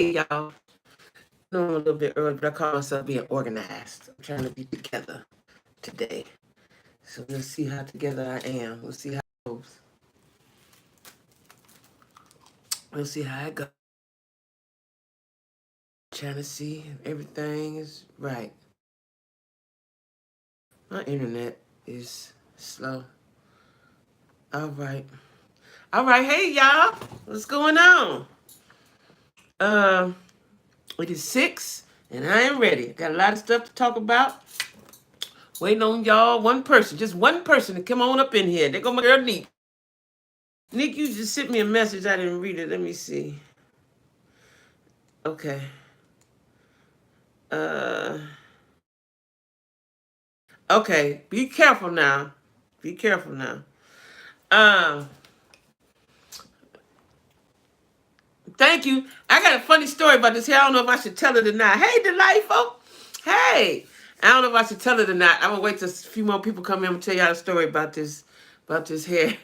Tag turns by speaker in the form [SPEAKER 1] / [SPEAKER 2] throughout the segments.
[SPEAKER 1] Hey, y'all. I know I'm a little bit early, but I call myself being organized. I'm trying to be together today. So let's see how together I am. Let's see how it goes. Let's see how it goes. Trying to see if everything is right. My internet is slow. All right. All right. Hey, y'all. What's going on? Um, it is 6, and I am ready. Got a lot of stuff to talk about. Waiting on y'all. One person, just one person to come on up in here. There go my girl Neek. Nick, you just sent me a message. I didn't read it. Let me see. Okay. Uh. Okay. Be careful now. Be careful now. Um. Thank you. I got a funny story about this here. I don't know if I should tell it or not. Hey, delightful. Hey. I don't know if I should tell it or not. I'm gonna wait till a few more people come in and tell y'all a story about this. About this hair.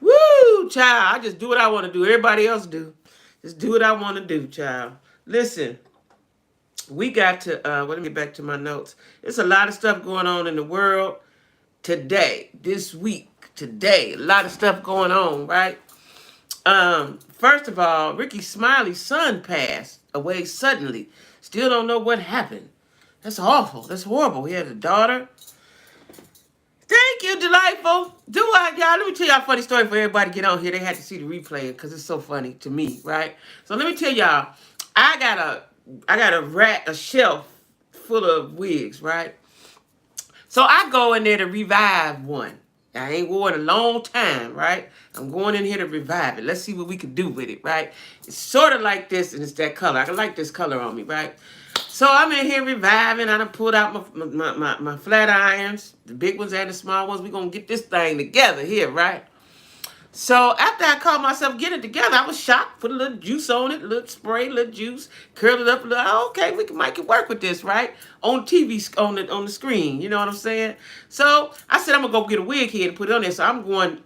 [SPEAKER 1] Woo, child. I just do what I want to do. Everybody else do. Just do what I want to do, child. Listen. We got to let me get back to my notes. There's a lot of stuff going on in the world today, this week, today. A lot of stuff going on, right? First of all, Ricky Smiley's son passed away suddenly. Still don't know what happened. That's awful. That's horrible. He had a daughter. Thank you, delightful. Y'all, let me tell y'all a funny story for everybody to get on here. They had to see the replay because it's so funny to me, right? So let me tell y'all, I got a shelf full of wigs, right? So I go in there to revive one. I ain't worn a long time, right? I'm going in here to revive it. Let's see what we can do with it, right? It's sort of like this, and it's that color. I like this color on me, right? So I'm in here reviving. I done pulled out my flat irons, the big ones and the small ones. We're going to get this thing together here, right? So after I called myself getting it together, I was shocked. Put a little juice on it, a little spray, a little juice, curl it up a little. Okay, we can make it work with this, right? On TV, on the screen. You know what I'm saying? So I said I'm gonna go get a wig head and put it on there. So I'm going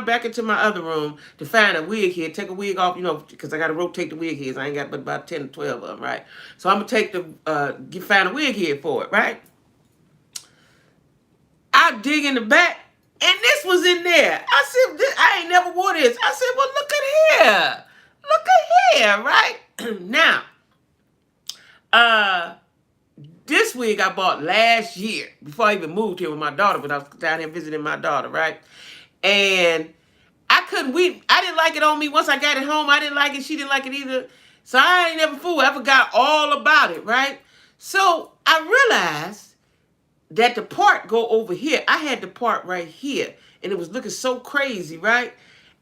[SPEAKER 1] back into my other room to find a wig head, take a wig off, because I gotta rotate the wig heads. I ain't got but about 10 or 12 of them, right? So I'm gonna take find a wig head for it, right? I dig in the back, and this was in there. I said, I ain't never wore this. I said, well, look at here. Look at here, right? Now, this wig I bought last year before I even moved here with my daughter, when I was down here visiting my daughter, right? And I didn't like it on me. Once I got it home, I didn't like it. She didn't like it either. So I ain't never fooled. I forgot all about it, right? So I realized that the part go over here. I had the part right here, and it was looking so crazy, right?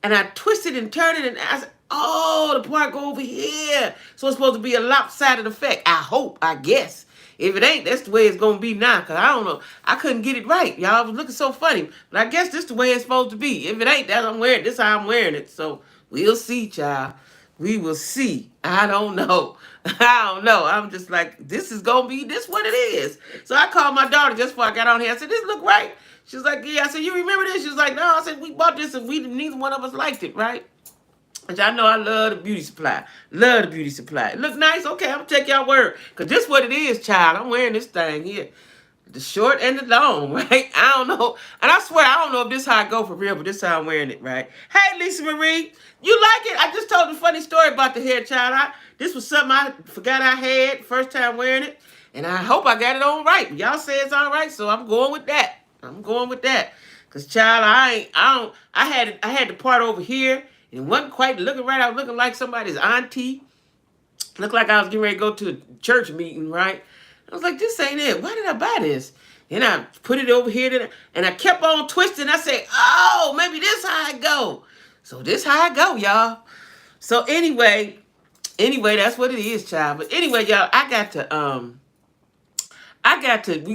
[SPEAKER 1] And I twisted and turned it, and I said, oh, the part go over here. So it's supposed to be a lopsided effect. I hope, I guess. If it ain't, that's the way it's going to be now, because I don't know. I couldn't get it right. Y'all, it was looking so funny. But I guess this the way it's supposed to be. If it ain't, that's I'm wearing. This how I'm wearing it. So we'll see, child. We will see. I don't know. I don't know. I'm just like, this is going to be this what it is. So I called my daughter just before I got on here. I said, this look right? She was like, yeah. I said, you remember this? She was like, no. I said, we bought this and neither one of us liked it, right? Which I know I love the beauty supply. Love the beauty supply. It look nice? Okay, I'm going to take y'all word. Because this what it is, child. I'm wearing this thing here. The short and the long, right? I don't know. And I swear, I don't know if this how I go for real, but this how I'm wearing it, right? Hey, Lisa Marie. You like it? I just told a funny story about the hair, child. This was something I forgot I had first time wearing it. And I hope I got it on right. Y'all say it's all right, so I'm going with that. I'm going with that. Because, child, I had the part over here. And it wasn't quite looking right. I was looking like somebody's auntie. Looked like I was getting ready to go to a church meeting, right? I was like, this ain't it. Why did I buy this? And I put it over here, and I kept on twisting. I said, oh, maybe this how I go. So this how I go, y'all. So anyway, that's what it is, child. But anyway, y'all, we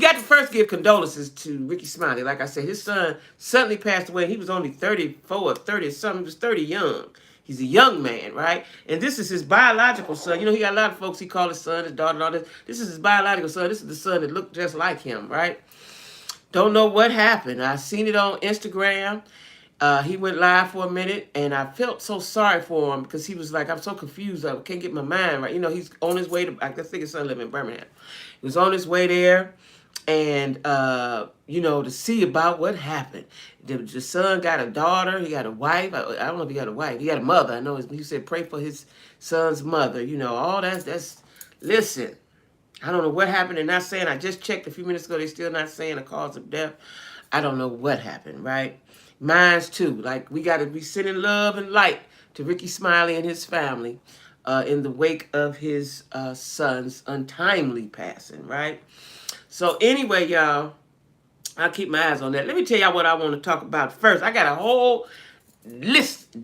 [SPEAKER 1] got to first give condolences to Ricky Smiley. Like I said, his son suddenly passed away. He was only 34 or 30 or something. He was 30 young. He's a young man, right? And this is his biological son. You know, he got a lot of folks he call his son, his daughter, and all this. This is his biological son. This is the son that looked just like him, right? Don't know what happened. I seen it on Instagram. He went live for a minute, and I felt so sorry for him because he was like, I'm so confused. I can't get my mind right. You know, he's on his way to, I think his son lived in Birmingham. He was on his way there, and, you know, to see about what happened. The son got a daughter. He got a wife. I don't know if he got a wife. He got a mother. I know he said pray for his son's mother. You know, all that's, listen. I don't know what happened. They're not saying. I just checked a few minutes ago. They're still not saying the cause of death. I don't know what happened, right? Mine's too. Like, we got to be sending love and light to Ricky Smiley and his family in the wake of his son's untimely passing, right? So anyway, y'all, I'll keep my eyes on that. Let me tell y'all what I want to talk about first. I got a whole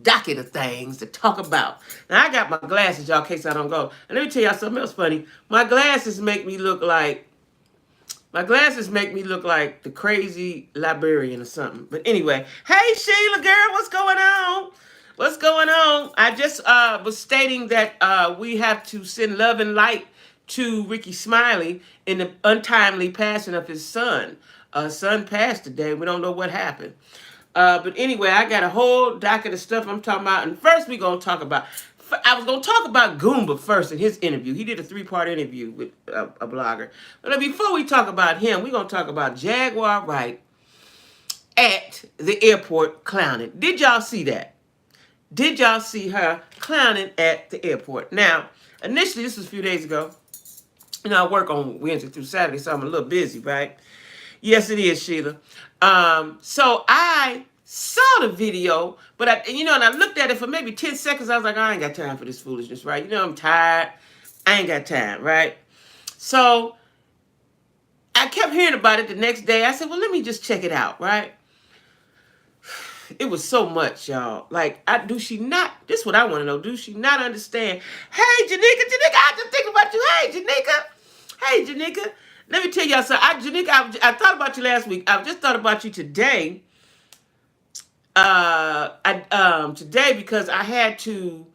[SPEAKER 1] docket of things to talk about. Now, I got my glasses, y'all, in case I don't go. And let me tell y'all something else funny. My glasses make me look like the crazy librarian or something. But anyway, hey, Sheila, girl, what's going on? What's going on? I just was stating that we have to send love and light to Ricky Smiley in the untimely passing of his son. Son passed today. We don't know what happened. But anyway, I got a whole docket of stuff I'm talking about. And first I was going to talk about Goomba first in his interview. He did a 3-part interview with a blogger. But before we talk about him, we're going to talk about Jaguar Wright at the airport clowning. Did y'all see that? Did y'all see her clowning at the airport? Now, initially, this was a few days ago. You know, I work on Wednesday through Saturday, so I'm a little busy, right? Yes, it is, Sheila. So I saw the video, but and I looked at it for maybe 10 seconds. I was like, I ain't got time for this foolishness, right? You know, I'm tired. I ain't got time, right? So I kept hearing about it the next day. I said, well, let me just check it out, right? It was so much, y'all. Like, this is what I want to know. Do she not understand? Hey, Janika, I just thinking about you. Hey, Janika. Let me tell y'all something. Janika, I thought about you last week. I just thought about you today. Today because I had to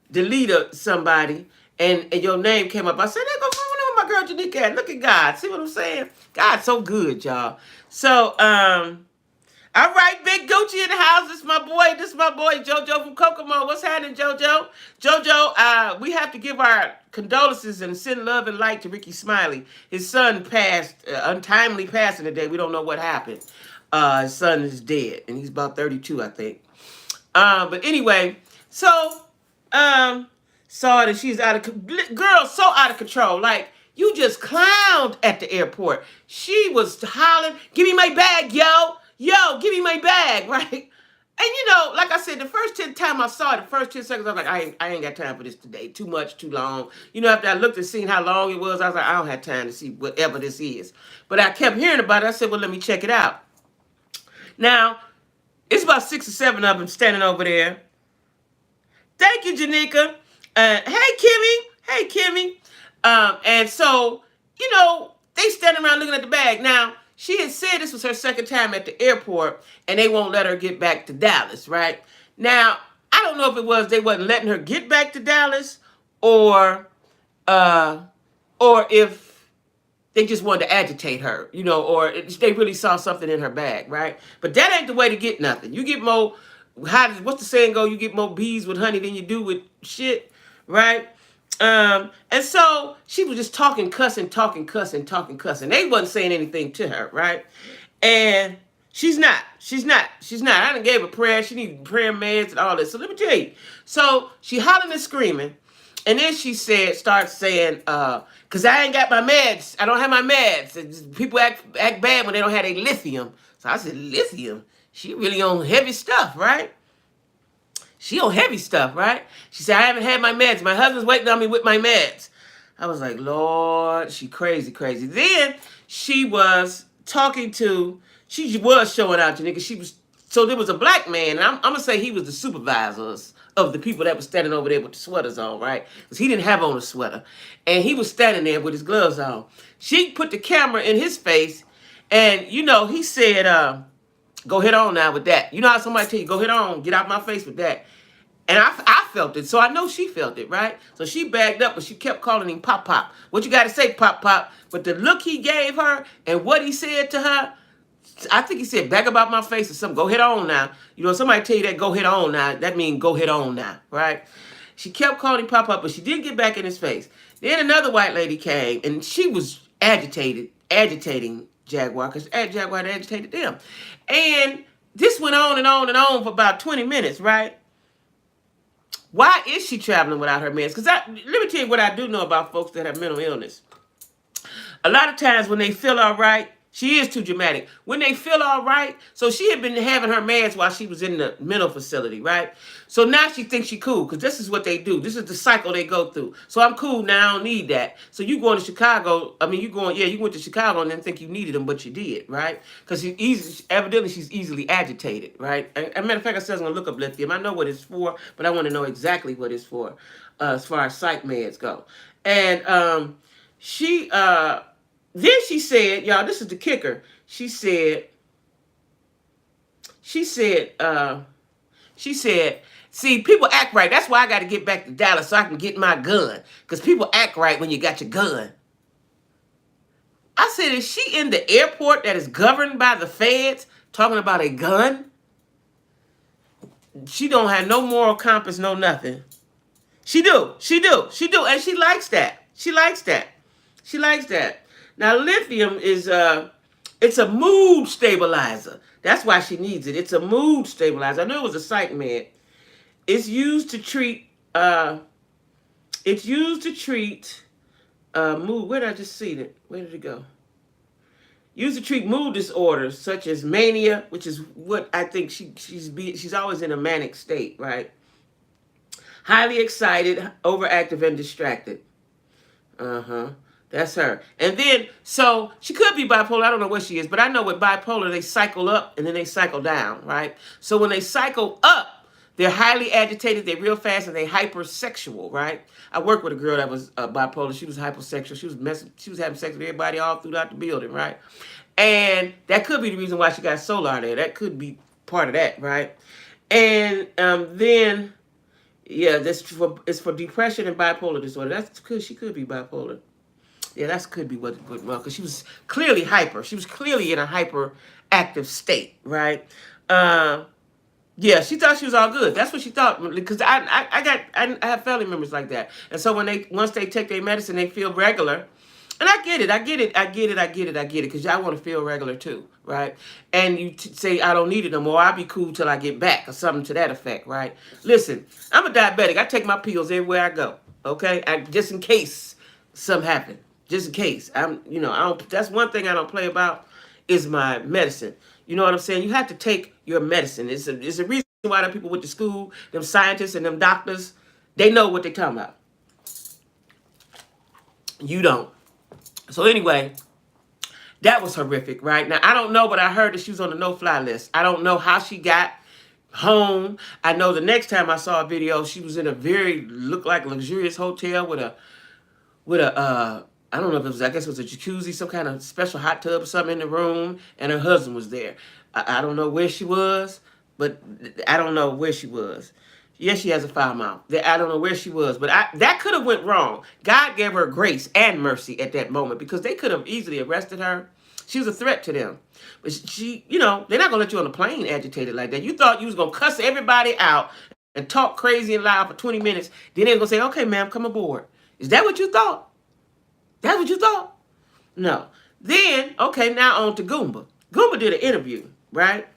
[SPEAKER 1] delete somebody and your name came up. I said, there goes my girl Janika. Look at God. See what I'm saying? God's so good, y'all. So, all right, Big Gucci in the house. This is my boy, JoJo from Kokomo. What's happening, JoJo? JoJo, we have to give our condolences and send love and light to Ricky Smiley. His son passed, untimely passing today. We don't know what happened. His son is dead, and he's about 32, I think. But anyway, so saw that she's girl, so out of control. Like, you just clowned at the airport. She was hollering, give me my bag, yo, give me my bag, right? And like I said, the first 10 times I saw it, the first 10 seconds, I was like, I ain't got time for this today. Too much, too long. After I looked and seen how long it was, I was like, I don't have time to see whatever this is. But I kept hearing about it. I said, well, let me check it out. Now, it's about 6 or 7 of them standing over there. Thank you, Janika. Hey, Kimmy. And so, they standing around looking at the bag. Now, she had said this was her second time at the airport, and they won't let her get back to Dallas, right? Now, I don't know if it was they wasn't letting her get back to Dallas, or if they just wanted to agitate her, or they really saw something in her bag, right? But that ain't the way to get nothing. You get more, what's the saying go? You get more bees with honey than you do with shit, right? And so she was just cussing. They wasn't saying anything to her, right? And she's not. I done gave her prayer. She needs prayer meds and all this. So let me tell you. So she hollering and screaming. And then she starts saying, because I ain't got my meds. I don't have my meds. People act bad when they don't have their lithium. So I said, lithium? She really on heavy stuff, right? She on heavy stuff, right? She said, I haven't had my meds. My husband's waiting on me with my meds. I was like, Lord, she crazy. Then she was showing out, Janika. So there was a black man, and I'm going to say he was the supervisors of the people that were standing over there with the sweaters on, right? Because he didn't have on a sweater. And he was standing there with his gloves on. She put the camera in his face, and, he said, go head on now with that. You know how somebody tell you, go head on, get out my face with that. And I felt it, so I know she felt it, right? So she bagged up, but she kept calling him Pop. What you got to say, Pop? But the look he gave her and what he said to her, I think he said back about my face or something. Go head on now. You know, somebody tell you that go head on now. That means go head on now, right? She kept calling him pop up, but she did get back in his face. Then another white lady came, and she was agitating Jaguar, because Jaguar had agitated them. And this went on and on and on for about 20 minutes, right? Why is she traveling without her meds? Because let me tell you what I do know about folks that have mental illness. A lot of times when they feel all right, she is too dramatic. When they feel all right, so she had been having her meds while she was in the mental facility, right? So now she thinks she cool, because this is what they do. This is the cycle they go through. So I'm cool now, I don't need that. So you going to Chicago, you went to Chicago and didn't think you needed them, but you did, right? Because evidently she's easily agitated, right? As a matter of fact, I said I was going to look up lithium. I know what it's for, but I want to know exactly what it's for, as far as psych meds go. And she, then she said, y'all, this is the kicker. She said, see, people act right. That's why I got to get back to Dallas so I can get my gun. Because people act right when you got your gun. I said, is she in the airport that is governed by the feds talking about a gun? She don't have no moral compass, no nothing. She do. And she likes that. She likes that. Now, lithium is it's a mood stabilizer. That's why she needs it. It's a mood stabilizer. I knew it was a psych med. It's used to treat mood. Where did I just see it? Where did it go? Used to treat mood disorders such as mania, which is what I think she's always in a manic state, right? Highly excited, overactive, and distracted. That's her. And then, so she could be bipolar. I don't know what she is, but I know with bipolar, they cycle up and then they cycle down, right? So when they cycle up, they're highly agitated, they're real fast, and they're hypersexual, right? I worked with a girl that was bipolar. She was hypersexual. She was having sex with everybody all throughout the building, right? And that could be the reason why she got solar there. That could be part of that, right? And then, yeah, it's for depression and bipolar disorder. That's because she could be bipolar. Yeah, that could be what went wrong, because she was clearly hyper. She was clearly in a hyperactive state, right? Yeah, she thought she was all good. That's what she thought, because I have family members like that, and so once they take their medicine, they feel regular, and I get it, because y'all want to feel regular too, right? And you say I don't need it no more. I'll be cool till I get back, or something to that effect, right? Listen, I'm a diabetic. I take my pills everywhere I go. Okay, just in case something happens. Just in case. That's one thing I don't play about is my medicine. You know what I'm saying? You have to take your medicine. It's a reason why them people went to school, them scientists and them doctors, they know what they're talking about. You don't. So anyway, that was horrific, right? Now, I don't know, but I heard that she was on the no-fly list. I don't know how she got home. I know the next time I saw a video, she was in a looked like luxurious hotel with a I don't know if I guess it was a jacuzzi, some kind of special hot tub or something in the room, and her husband was there. I don't know where she was, but I don't know where she was. Yes, she has a foul mouth. I don't know where she was, but that could have went wrong. God gave her grace and mercy at that moment, because they could have easily arrested her. She was a threat to them. But they're not going to let you on the plane agitated like that. You thought you was going to cuss everybody out and talk crazy and loud for 20 minutes. Then they're going to say, okay, ma'am, come aboard. Is that what you thought? That's what you thought? No. Then, okay, now on to Goomba. Goomba did an interview, right?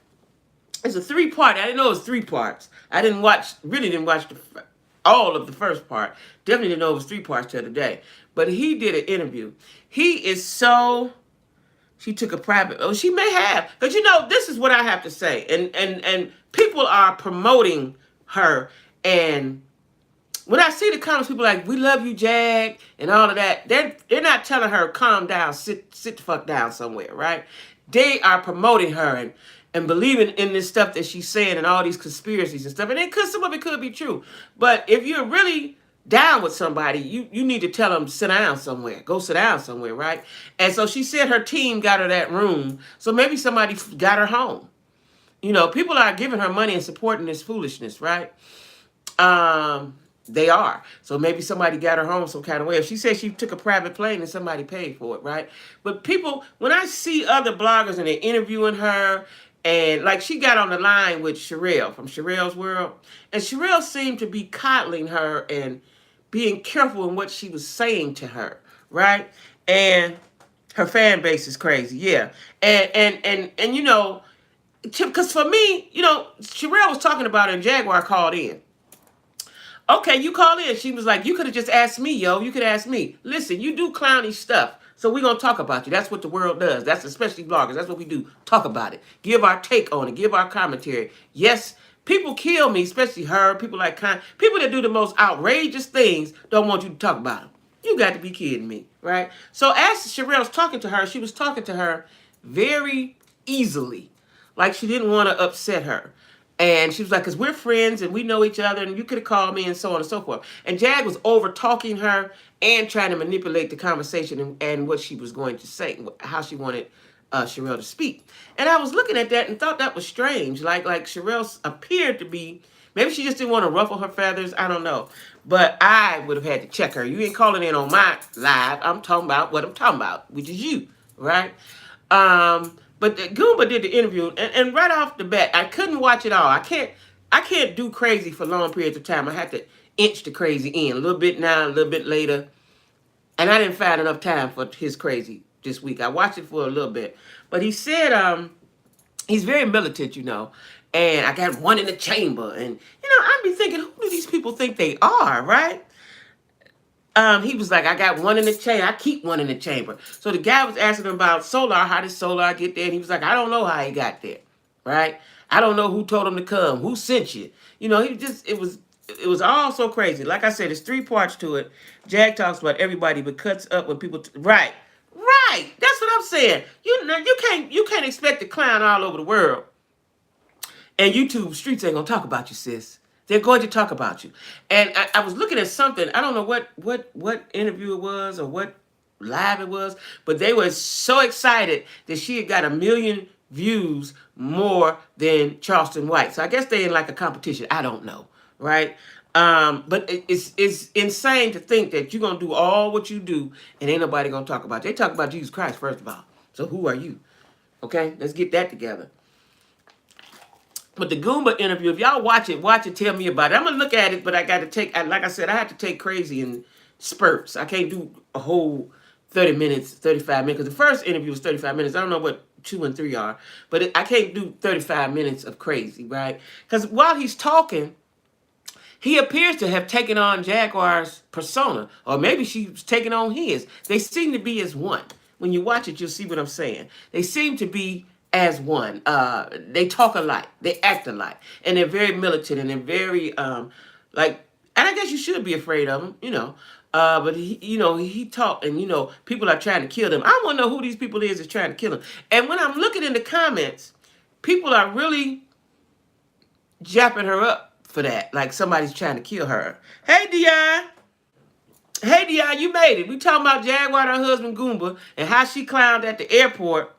[SPEAKER 1] It's a 3-part. I didn't know it was 3 parts. I didn't watch all of the first part. Definitely didn't know it was 3 parts till today. But he did an interview. She took a private, she may have. Because, this is what I have to say. And people are promoting her, and when I see the comments, people like, we love you, Jag, and all of that, they're not telling her, calm down, sit the fuck down somewhere, right? They are promoting her and believing in this stuff that she's saying and all these conspiracies and stuff. And some of it could be true. But if you're really down with somebody, you need to tell them, sit down somewhere. Go sit down somewhere, right? And so she said her team got her that room. So maybe somebody got her home. People are giving her money and supporting this foolishness, right? they are. So maybe somebody got her home some kind of way. If she said she took a private plane and somebody paid for it, right? But people, when I see other bloggers and they're interviewing her, and like she got on the line with Sherelle from Sherelle's World, and Sherelle seemed to be coddling her and being careful in what she was saying to her, right? And her fan base is crazy, yeah. And you know, because for me, you know, Sherelle was talking about it and Jaguar called in. Okay, you called in. She was like, you could have just asked me, yo. You could ask me. Listen, you do clowny stuff. So we're going to talk about you. That's what the world does. That's especially bloggers. That's what we do. Talk about it. Give our take on it. Give our commentary. Yes, people kill me, especially her. People like people that do the most outrageous things don't want you to talk about them. You got to be kidding me, right? So as Sherelle's talking to her, she was talking to her very easily. Like she didn't want to upset her. And she was like, because we're friends and we know each other and you could have called me and so on and so forth. And Jag was over talking her and trying to manipulate the conversation and what she was going to say, how she wanted Sherelle to speak. And I was looking at that and thought that was strange. Like Sherelle appeared to be, maybe she just didn't want to ruffle her feathers. I don't know. But I would have had to check her. You ain't calling in on my live. I'm talking about what I'm talking about, which is you, right? But Goomba did the interview, and right off the bat, I couldn't watch it all. I can't do crazy for long periods of time. I had to inch the crazy in a little bit now, a little bit later, and I didn't find enough time for his crazy this week. I watched it for a little bit, but he said he's very militant, you know, and I got one in the chamber, and you know I'd be thinking, who do these people think they are, right? He was like, I got one in the chamber. I keep one in the chamber. So the guy was asking him about Solar. How did Solar get there? And he was like, I don't know how he got there, right? I don't know who told him to come. Who sent you? You know, it was all so crazy. Like I said, there's 3 parts to it. Jag talks about everybody, but cuts up when people, right, right. That's what I'm saying. You can't expect to clown all over the world. And YouTube streets ain't gonna talk about you, sis. They're going to talk about you. And I was looking at something. I don't know what interview it was or what live it was, but they were so excited that she had got 1 million views more than Charleston White. So I guess they're in like a competition. I don't know, right? But it's insane to think that you're gonna do all what you do and ain't nobody gonna talk about you. They talk about Jesus Christ first of all. So who are you? Okay, let's get that together. But the Goomba interview, if y'all watch it, tell me about it. I'm going to look at it, but I got to take, like I said, I have to take crazy in spurts. I can't do a whole 30 minutes, 35 minutes, because the first interview was 35 minutes. I don't know what 2 and 3 are, but I can't do 35 minutes of crazy, right? Because while he's talking, he appears to have taken on Jaguar's persona, or maybe she was taking on his. They seem to be as one. When you watch it, you'll see what I'm saying. They seem to be as one. They talk alike, they act alike, and they're very militant and they're very like. And I guess you should be afraid of him, you know. But he talked, and people are trying to kill them. I want to know who these people is that's trying to kill him. And when I'm looking in the comments, people are really japping her up for that, like somebody's trying to kill her. Hey, Di. Hey, Di, you made it. We talking about Jaguar and her husband Goomba and how she clowned at the airport.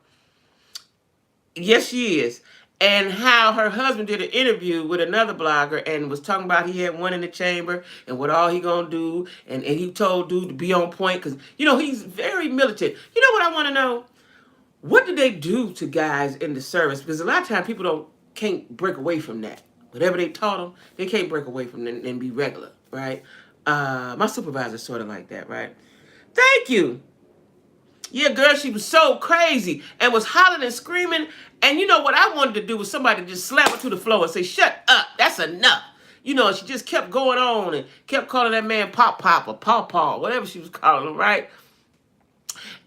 [SPEAKER 1] Yes, she is. And how her husband did an interview with another blogger and was talking about he had one in the chamber and what all he gonna do. And he told dude to be on point because, he's very militant. You know what I want to know? What do they do to guys in the service? Because a lot of times people can't break away from that. Whatever they taught them, they can't break away from it and be regular, right? My supervisor's sort of like that, right? Thank you. Yeah, girl, she was so crazy and was hollering and screaming. And you know what I wanted to do was somebody just slap her to the floor and say, shut up, that's enough. She just kept going on and kept calling that man Pop Pop or Paw Paw, whatever she was calling him, right?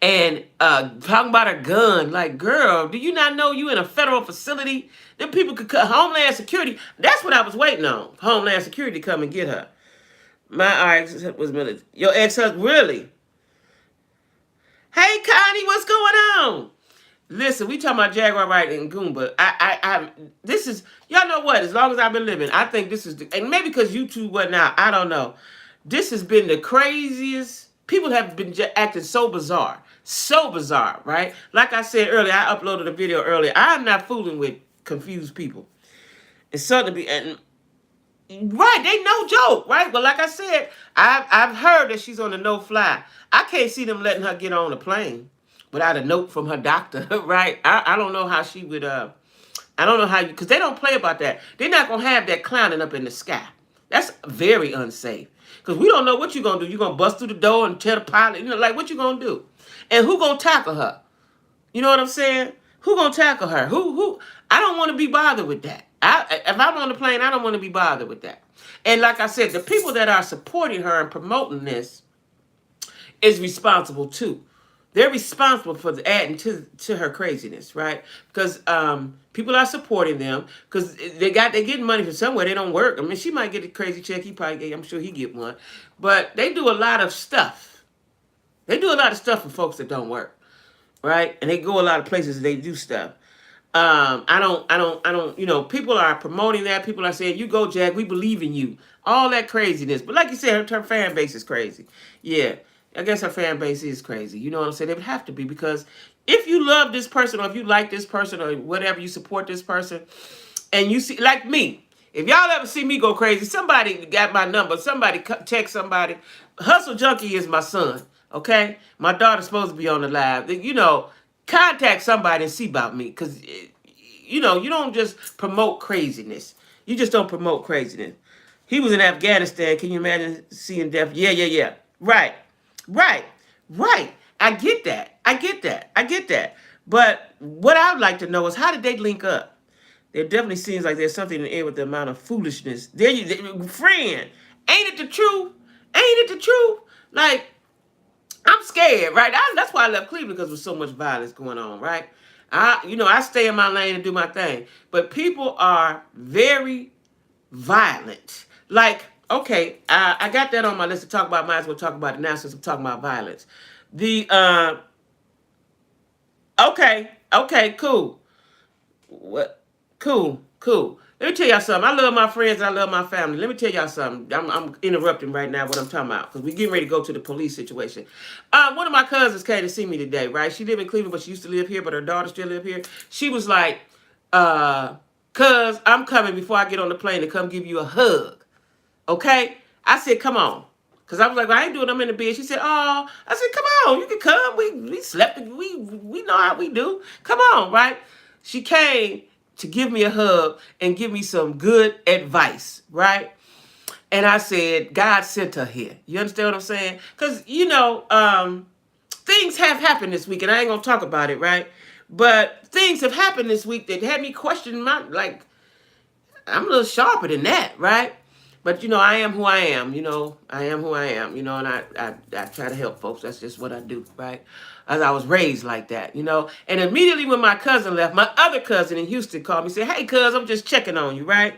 [SPEAKER 1] And talking about her gun. Like, girl, do you not know you in a federal facility? Them people could cut Homeland Security. That's what I was waiting on. Homeland Security to come and get her. My ex was military. Your ex-husband, really? Hey, Connie, what's going on? Listen, we talking about Jaguar Right and Goomba. This is, y'all know what? As long as I've been living, I think this is, and maybe because YouTube wasn't out, I don't know. This has been the craziest. People have been acting so bizarre. So bizarre, right? Like I said earlier, I uploaded a video earlier. I'm not fooling with confused people. It's something to be, and Right, they no joke, right? But like I said, I've heard that she's on a no fly. I can't see them letting her get on a plane without a note from her doctor, right? I don't know how she would I don't know how you, because they don't play about that. They're not gonna have that clowning up in the sky. That's very unsafe. Because we don't know what you're gonna do. You're gonna bust through the door and tell the pilot, like what you gonna do? And who gonna tackle her? You know what I'm saying? Who gonna tackle her? Who? I don't want to be bothered with that. If I'm on the plane, I don't want to be bothered with that. And like I said, the people that are supporting her and promoting this is responsible too. They're responsible for adding to her craziness, right? Because people are supporting them because they're getting money from somewhere. They don't work. I mean, she might get a crazy check. I'm sure he get one, but they do a lot of stuff. They do a lot of stuff for folks that don't work, right? And they go a lot of places and they do stuff. I don't, people are promoting that. People are saying, you go, Jag, we believe in you. All that craziness. But like you said, her fan base is crazy. Yeah, I guess her fan base is crazy. You know what I'm saying? They would have to be, because if you love this person, or if you like this person, or whatever, you support this person, and you see, like me, if y'all ever see me go crazy, somebody got my number, somebody text somebody. Hustle Junkie is my son, okay? My daughter's supposed to be on the live. Contact somebody and see about me, because, you don't just promote craziness. You just don't promote craziness. He was in Afghanistan. Can you imagine seeing death? Yeah. Right. Right. I get that. But what I'd like to know is, how did they link up? There definitely seems like there's something in the air with the amount of foolishness. Friend, ain't it the truth? Ain't it the truth? Like, I'm scared, right? That's why I left Cleveland, because there's so much violence going on, right? I stay in my lane and do my thing. But people are very violent. Like, okay, I got that on my list to talk about. Might as well talk about it now, since I'm talking about violence. Okay, cool. What? Cool. Let me tell y'all something. I love my friends and I love my family. Let me tell y'all something. I'm interrupting right now what I'm talking about, because we're getting ready to go to the police situation. One of my cousins came to see me today, right? She lived in Cleveland, but she used to live here, but her daughter still live here. She was like, cuz, I'm coming before I get on the plane to come give you a hug. Okay? I said, come on. Because I was like, well, I ain't doing, I'm in the bed. She said, oh. I said, come on, you can come. We slept, we know how we do. Come on, right? She came to give me a hug and give me some good advice, right? And I said, God sent her here. You understand what I'm saying? Because, things have happened this week, and I ain't going to talk about it, right? But things have happened this week that had me questioning I'm a little sharper than that, right? But, I am who I am, I am who I am, and I try to help folks. That's just what I do, right? As I was raised like that, And immediately when my cousin left, my other cousin in Houston called me and said, hey, cuz, I'm just checking on you, right?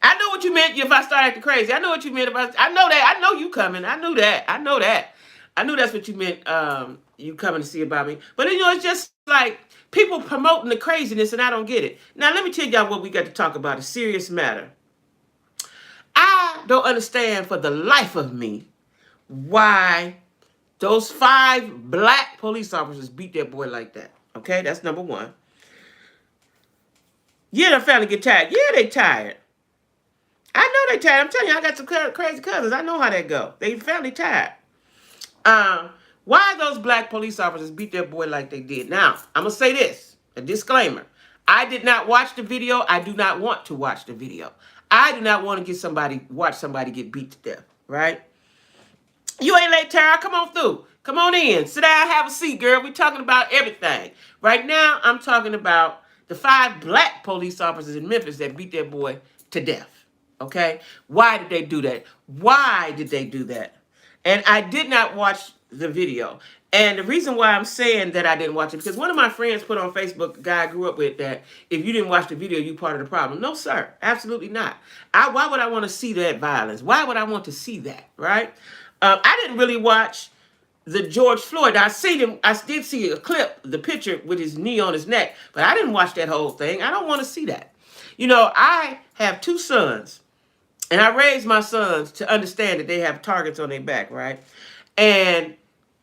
[SPEAKER 1] I know what you meant if I start acting crazy. I know what you meant I know that. I know you coming. I knew that. I knew that's what you meant, you coming to see about me. But, it's just like people promoting the craziness, and I don't get it. Now, let me tell y'all what we got to talk about, a serious matter. I don't understand for the life of me why those 5 black police officers beat that boy like that. Okay, that's number one. Yeah, their family get tired. Yeah, they tired. I know they tired. I'm telling you, I got some crazy cousins. I know how that go. They family tired. Why those black police officers beat their boy like they did? Now, I'm going to say this, a disclaimer. I did not watch the video. I do not want to watch the video. I do not want to watch somebody get beat to death, right? You ain't late, Tara. Come on through. Come on in. Sit down, have a seat, girl. We're talking about everything. Right now, I'm talking about the 5 black police officers in Memphis that beat their boy to death, okay? Why did they do that? Why did they do that? And I did not watch the video. And the reason why I'm saying that I didn't watch it, because one of my friends put on Facebook, a guy I grew up with, that if you didn't watch the video, you part of the problem. No, sir. Absolutely not. Why would I want to see that violence? Why would I want to see that, right? I didn't really watch the George Floyd. I did see a clip, the picture with his knee on his neck, but I didn't watch that whole thing. I don't want to see that. I have 2 sons, and I raised my sons to understand that they have targets on their back, right? And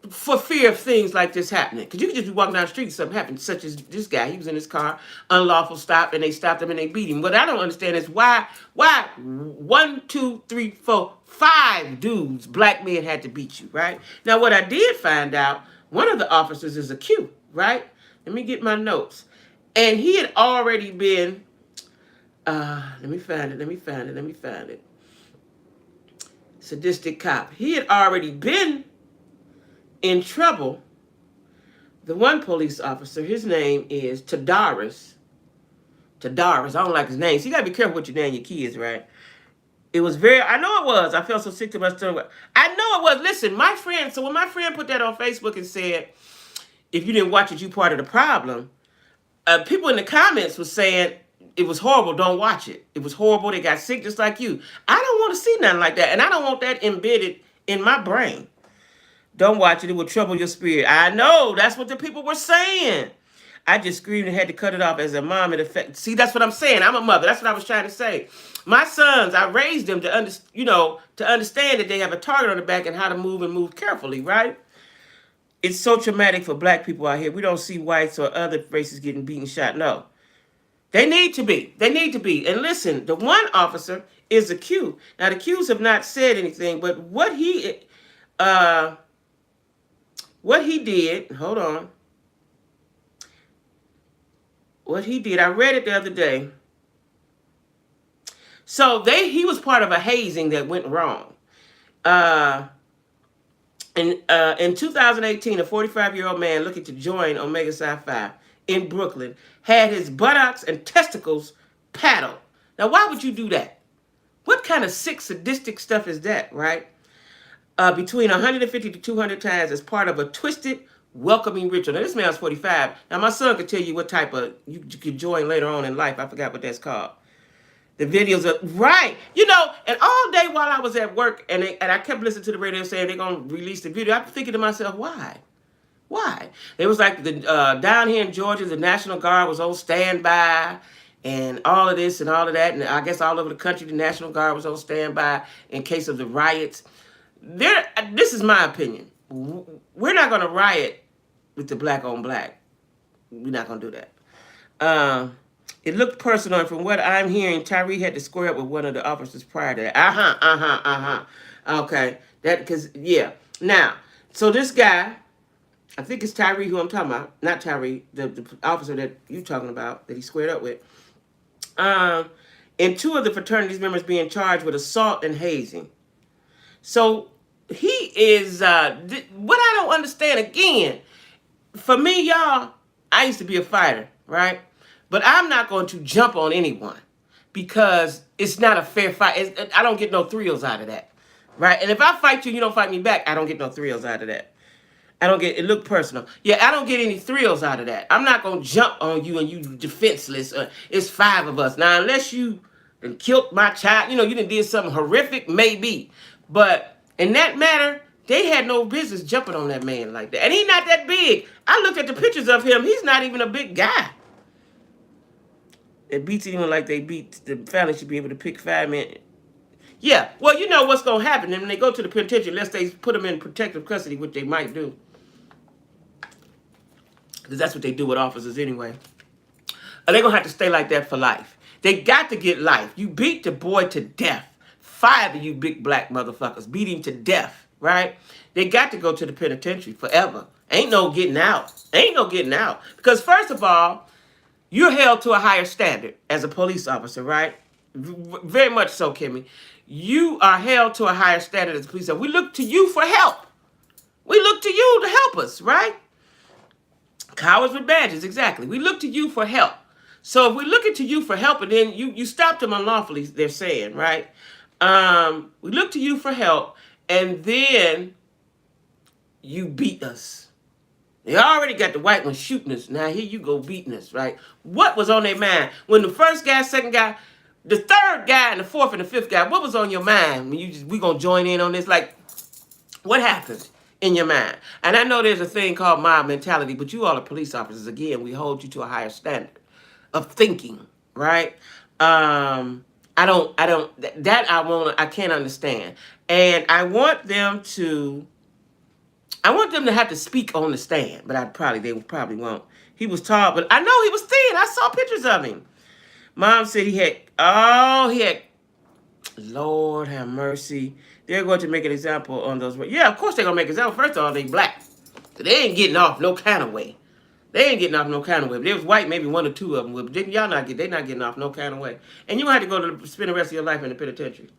[SPEAKER 1] for fear of things like this happening. Because you could just be walking down the street and something happened, such as this guy. He was in his car, unlawful stop, and they stopped him and they beat him. What I don't understand is why one, two, three, four, five dudes, black men, had to beat you, right? Now, what I did find out, one of the officers is a Q, right? Let me get my notes. And he had already been, let me find it. Sadistic cop. He had already been in trouble. The one police officer, his name is Tadaris. I don't like his name. So you gotta be careful what you name your kids, right? It was very, I know it was. I felt so sick to my stomach. I know it was. Listen, my friend, so when my friend put that on Facebook and said, if you didn't watch it, you part of the problem, people in the comments was saying, it was horrible, don't watch it. It was horrible, they got sick just like you. I don't want to see nothing like that, and I don't want that embedded in my brain. Don't watch it, it will trouble your spirit. I know, that's what the people were saying. I just screamed and had to cut it off as a mom. It affected. See, that's what I'm saying. I'm a mother. That's what I was trying to say. My sons, I raised them to understand that they have a target on the back and how to move and move carefully, right? It's so traumatic for black people out here. We don't see whites or other races getting beaten, shot. No. They need to be. They need to be. And listen, the one officer is a Q. Now, the Qs have not said anything, but what he did, hold on. What he did, I read it the other day. So he was part of a hazing that went wrong. In 2018, a 45-year-old man looking to join Omega Psi Phi in Brooklyn had his buttocks and testicles paddled. Now, why would you do that? What kind of sick, sadistic stuff is that, right? Between 150 to 200 times as part of a twisted, welcoming ritual. Now, this man's 45. Now, my son could tell you what type of, you could join later on in life. I forgot what that's called. The videos of, right. And all day while I was at work, and I kept listening to the radio saying they're going to release the video, I'm thinking to myself, why? Why? It was like down here in Georgia, the National Guard was on standby and all of this and all of that. And I guess all over the country, the National Guard was on standby in case of the riots. This is my opinion. We're not going to riot with the black on black. We're not going to do that. It looked personal, and from what I'm hearing, Tyree had to square up with one of the officers prior to that. Okay. Yeah. Now, so this guy, I think it's Tyree who I'm talking about. Not Tyree, the officer that you're talking about, that he squared up with. And two of the fraternity's members being charged with assault and hazing. So he is, what I don't understand, again, for me, y'all, I used to be a fighter, right? But I'm not going to jump on anyone because it's not a fair fight. I don't get no thrills out of that, right? And if I fight you, you don't fight me back, I don't get no thrills out of that. It looked personal. Yeah, I don't get any thrills out of that. I'm not going to jump on you and you defenseless. It's five of us. Now, unless you killed my child, you done did something horrific, maybe. But in that matter, they had no business jumping on that man like that. And he's not that big. I looked at the pictures of him. He's not even a big guy. It beats anyone like they beat. The family should be able to pick 5 men. Yeah, well, you know what's going to happen. And when they go to the penitentiary, unless they put them in protective custody, which they might do. Because that's what they do with officers anyway. They're going to have to stay like that for life. They got to get life. You beat the boy to death. 5 of you big black motherfuckers beat him to death, right? They got to go to the penitentiary forever. Ain't no getting out. Because first of all, you're held to a higher standard as a police officer, right? Very much so, Kimmy. You are held to a higher standard as a police officer. We look to you for help. We look to you to help us, right? Cowards with badges, exactly. We look to you for help. So if we're looking to you for help, and then you stopped them unlawfully, they're saying, right? We look to you for help, and then you beat us. They already got the white one shooting us. Now here you go beating us, right? What was on their mind? When the first guy, second guy, the third guy, and the fourth and the fifth guy, what was on your mind when we gonna join in on this? Like, what happened in your mind? And I know there's a thing called mob mentality, but you all are police officers. Again, we hold you to a higher standard of thinking, right? I can't understand. And I want them to I want them to have to speak on the stand, but they probably won't. He was tall, but I know he was thin. I saw pictures of him. Mom said he had, Lord have mercy. They're going to make an example on those. Yeah, of course they're going to make an example. First of all, they black. So they ain't getting off no kind of way. They ain't getting off no kind of way. If they was white, maybe one or two of them would. But didn't y'all not get? They not getting off no kind of way. And you have to go to spend the rest of your life in the penitentiary.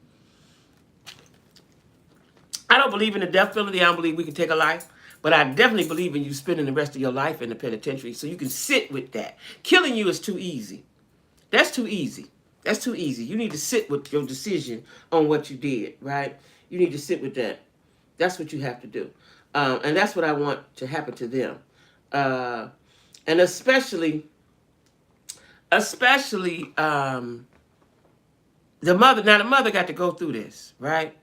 [SPEAKER 1] I don't believe in the death penalty. I don't believe we can take a life. But I definitely believe in you spending the rest of your life in the penitentiary so you can sit with that. Killing you is too easy. That's too easy. That's too easy. You need to sit with your decision on what you did, right? You need to sit with that. That's what you have to do. And that's what I want to happen to them. And especially the mother. Now, the mother got to go through this, right?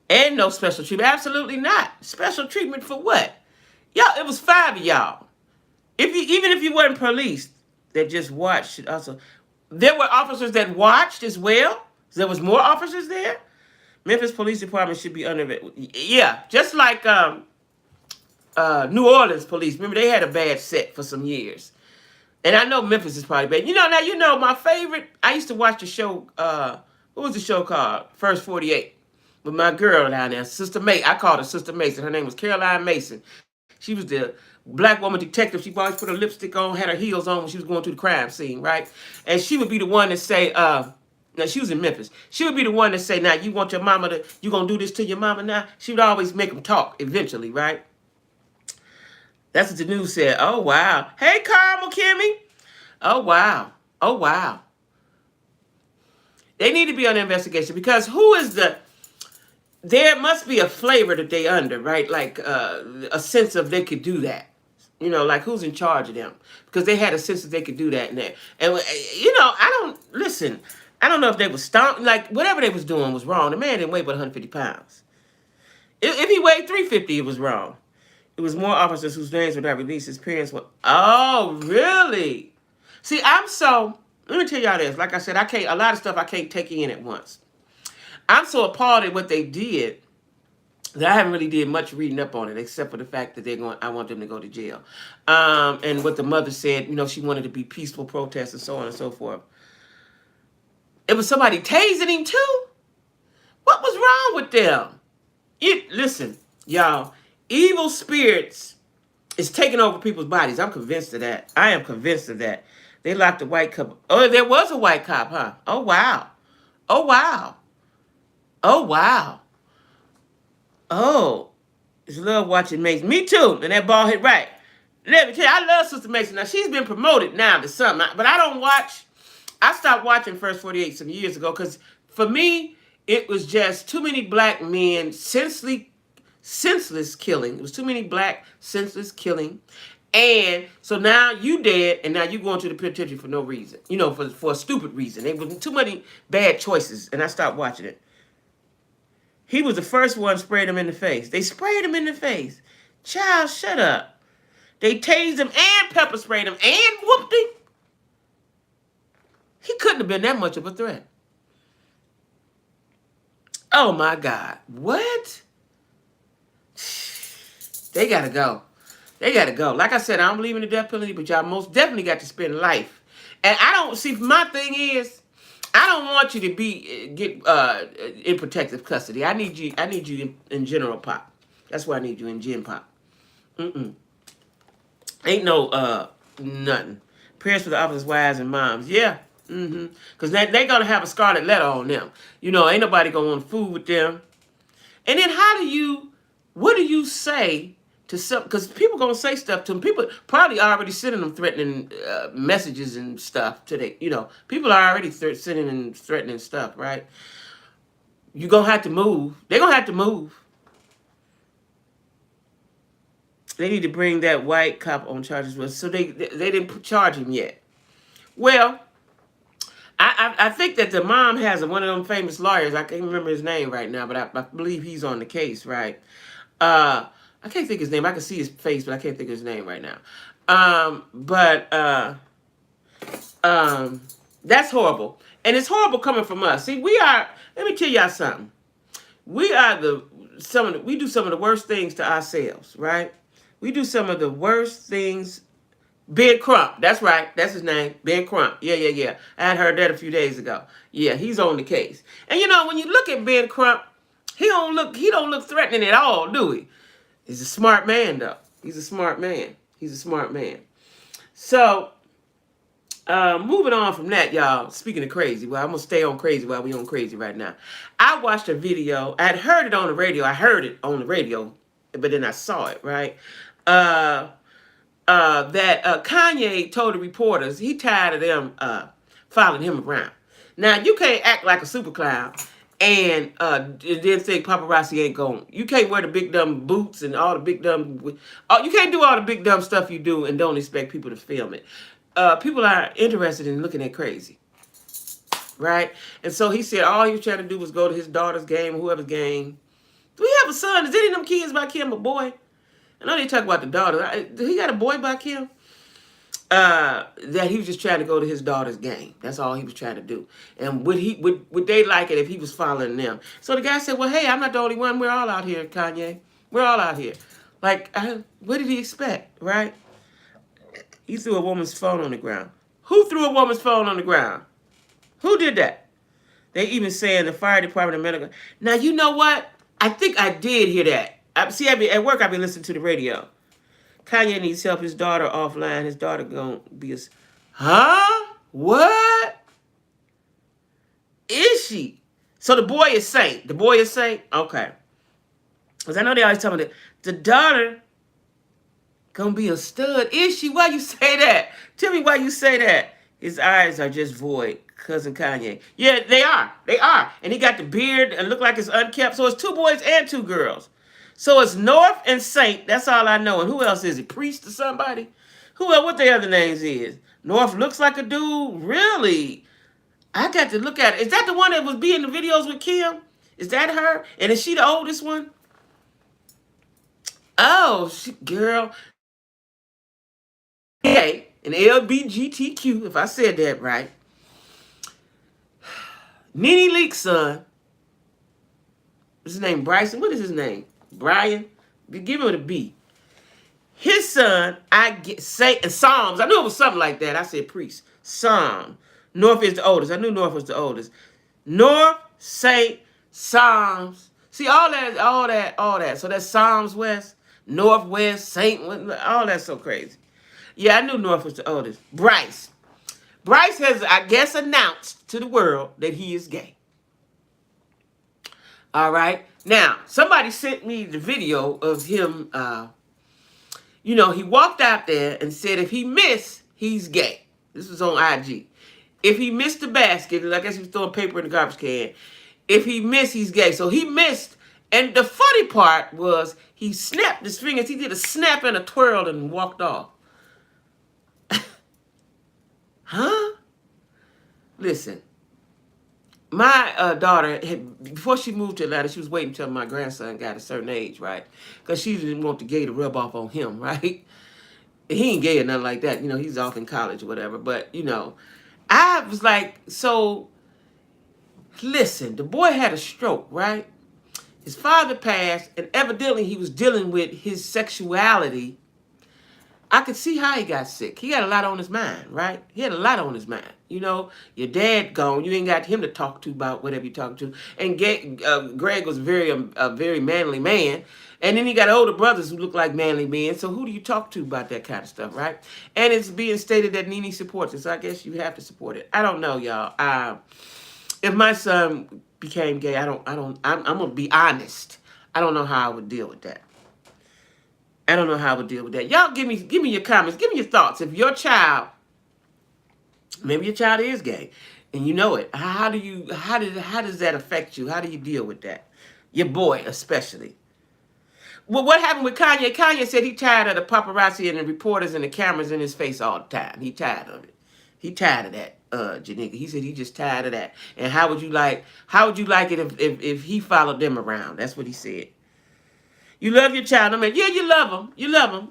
[SPEAKER 1] And no special treatment. Absolutely not. Special treatment for what? Y'all, it was 5 of y'all. Even if you weren't police that just watched, also, there were officers that watched as well. There was more officers there. Memphis Police Department should be under it. Yeah, just like New Orleans Police. Remember, they had a bad set for some years. And I know Memphis is probably bad. Now, my favorite, I used to watch the show, what was the show called? First 48. With my girl down there, Sister May. I called her Sister Mason. Her name was Caroline Mason. She was the black woman detective. She always put her lipstick on, had her heels on when she was going to the crime scene, right? And she would be the one to say, now she was in Memphis. She would be the one to say, now you want your mama to, you gonna do this to your mama now? She would always make them talk eventually, right? That's what the news said. Oh, wow. Hey, Carmel Kimmy. Oh, wow. Oh, wow. They need to be on the investigation because there must be a flavor that they under, right? Like a sense of they could do that. Like who's in charge of them? Because they had a sense that they could do that and that. And, I don't know if they were like whatever they was doing was wrong. The man didn't weigh but 150 pounds. If he weighed 350, it was wrong. It was more officers whose names were not released. His parents were, oh, really? See, let me tell y'all this. Like I said, a lot of stuff I can't take in at once. I'm so appalled at what they did that I haven't really did much reading up on it, except for the fact that I want them to go to jail. And what the mother said, she wanted to be peaceful protests and so on and so forth. It was somebody tasing him too? What was wrong with them? Listen, y'all, evil spirits is taking over people's bodies. I'm convinced of that. I am convinced of that. They locked the white cop. Oh, there was a white cop, huh? Oh, wow. Oh, wow. Oh, wow. Oh, just love watching Mason. Me too. And that ball hit right. Let me tell you, I love Sister Mason. Now, she's been promoted now to something. But I don't watch. I stopped watching First 48 some years ago because for me, it was just too many black men senseless killing. It was too many black senseless killing. And so now you dead, and now you going to the penitentiary for no reason. For a stupid reason. There was too many bad choices, and I stopped watching it. He was the first one sprayed him in the face. They sprayed him in the face. Child, shut up. They tased him and pepper sprayed him and whooped him. He couldn't have been that much of a threat. Oh, my God. What? They got to go. They got to go. Like I said, I don't believe in the death penalty, but y'all most definitely got to spend life. And I don't see, my thing is, I don't want you to get in protective custody. I need you in general pop. That's why I need you in gen pop. Ain't no nothing. Prayers for the officers' wives and moms. Yeah. Because they're going to have a scarlet letter on them. Ain't nobody going to want to fool with them. And then what do you say to some, because people going to say stuff to them. People probably already sending them threatening messages and stuff today. People are already sending and threatening stuff, right? You're going to have to move. They're going to have to move. They need to bring that white cop on charges with. So they didn't charge him yet. Well, I think that the mom has one of them famous lawyers. I can't remember his name right now, but I believe he's on the case, right? I can't think his name. I can see his face, but I can't think of his name right now. That's horrible. And it's horrible coming from us. See, let me tell y'all something. We are we do some of the worst things to ourselves, right? We do some of the worst things. Ben Crump, that's right, that's his name, Ben Crump. Yeah, yeah, yeah. I had heard that a few days ago. Yeah, he's on the case. And you know, when you look at Ben Crump, he don't look threatening at all, do he? He's a smart man, though. He's a smart man. He's a smart man. So, moving on from that, y'all. Speaking of crazy, well, I'm gonna stay on crazy while we on crazy right now. I watched a video. I had heard it on the radio. I heard it on the radio, but then I saw it. Right. Uh, that Kanye told the reporters he tired of them following him around. Now you can't act like a super clown and then think paparazzi ain't going. You can't wear the big dumb boots and all the big dumb. You can't do all the big dumb stuff you do and don't expect people to film it. People are interested in looking at crazy, right? And so he said all he was trying to do was go to his daughter's game or whoever's game. Do we have a son? Is any of them kids by Kim a boy? I know they talk about the daughter. He got a boy by Kim? That he was just trying to go to his daughter's game. That's all he was trying to do. And would they like it if he was following them? So the guy said, well, hey, I'm not the only one. We're all out here, Kanye. We're all out here. Like, what did he expect, right? He threw a woman's phone on the ground. Who threw a woman's phone on the ground? Who did that? They even saying the fire department and medical. Now, you know what? I think I did hear that. At work, I've been listening to the radio. Kanye needs help. His daughter offline. His daughter gonna be a... Huh? What? Is she? So the boy is saint. The boy is saint? Okay. Because I know they always tell me that the daughter gonna be a stud. Is she? Why you say that? Tell me why you say that. His eyes are just void. Cousin Kanye. Yeah, they are. They are. And he got the beard and look like it's unkept. So it's 2 boys and 2 girls. So it's North and Saint. That's all I know. And who else is it? Priest or somebody? Who else? What their other names is? North looks like a dude. Really? I got to look at it. Is that the one that was being in the videos with Kim? Is that her? And is she the oldest one? Oh, girl. Okay. An LGBTQ, if I said that right. Nene Leak's son. What's his name? Bryson? What is his name? Brian? Give him a B. His son, Psalms. I knew it was something like that. I said priest. Psalm. North is the oldest. I knew North was the oldest. North, Saint, Psalms. See, all that. So that's Psalms West, Northwest, Saint, all that's so crazy. Yeah, I knew North was the oldest. Bryce. Bryce has, I guess, announced to the world that he is gay. All right. Now, somebody sent me the video of him. He walked out there and said if he missed, he's gay. This was on IG. If he missed the basket, I guess he was throwing paper in the garbage can. If he missed, he's gay. So he missed. And the funny part was he snapped his fingers. He did a snap and a twirl and walked off. Huh? Listen. My daughter, before she moved to Atlanta, she was waiting until my grandson got a certain age, right? Because she didn't want the gay to rub off on him, right? He ain't gay or nothing like that. He's off in college or whatever. But, I was like, so, listen, the boy had a stroke, right? His father passed, and evidently he was dealing with his sexuality. I could see how he got sick. He had a lot on his mind, right? He had a lot on his mind. Your dad gone. You ain't got him to talk to about whatever you talk to. And Greg was a very manly man. And then he got older brothers who look like manly men. So who do you talk to about that kind of stuff, right? And it's being stated that Nene supports it. So I guess you have to support it. I don't know, y'all. If my son became gay, I'm gonna be honest. I don't know how I would deal with that. I don't know how I would deal with that. Y'all give me your comments. Give me your thoughts. If your child, maybe your child is gay, and you know it, how does that affect you? How do you deal with that? Your boy especially. Well, what happened with Kanye? Kanye said he tired of the paparazzi and the reporters and the cameras in his face all the time. He tired of it. He tired of that, Janika. He said he just tired of that. And how would you like it if he followed them around? That's what he said. You love your child. I mean, yeah, you love them. You love them.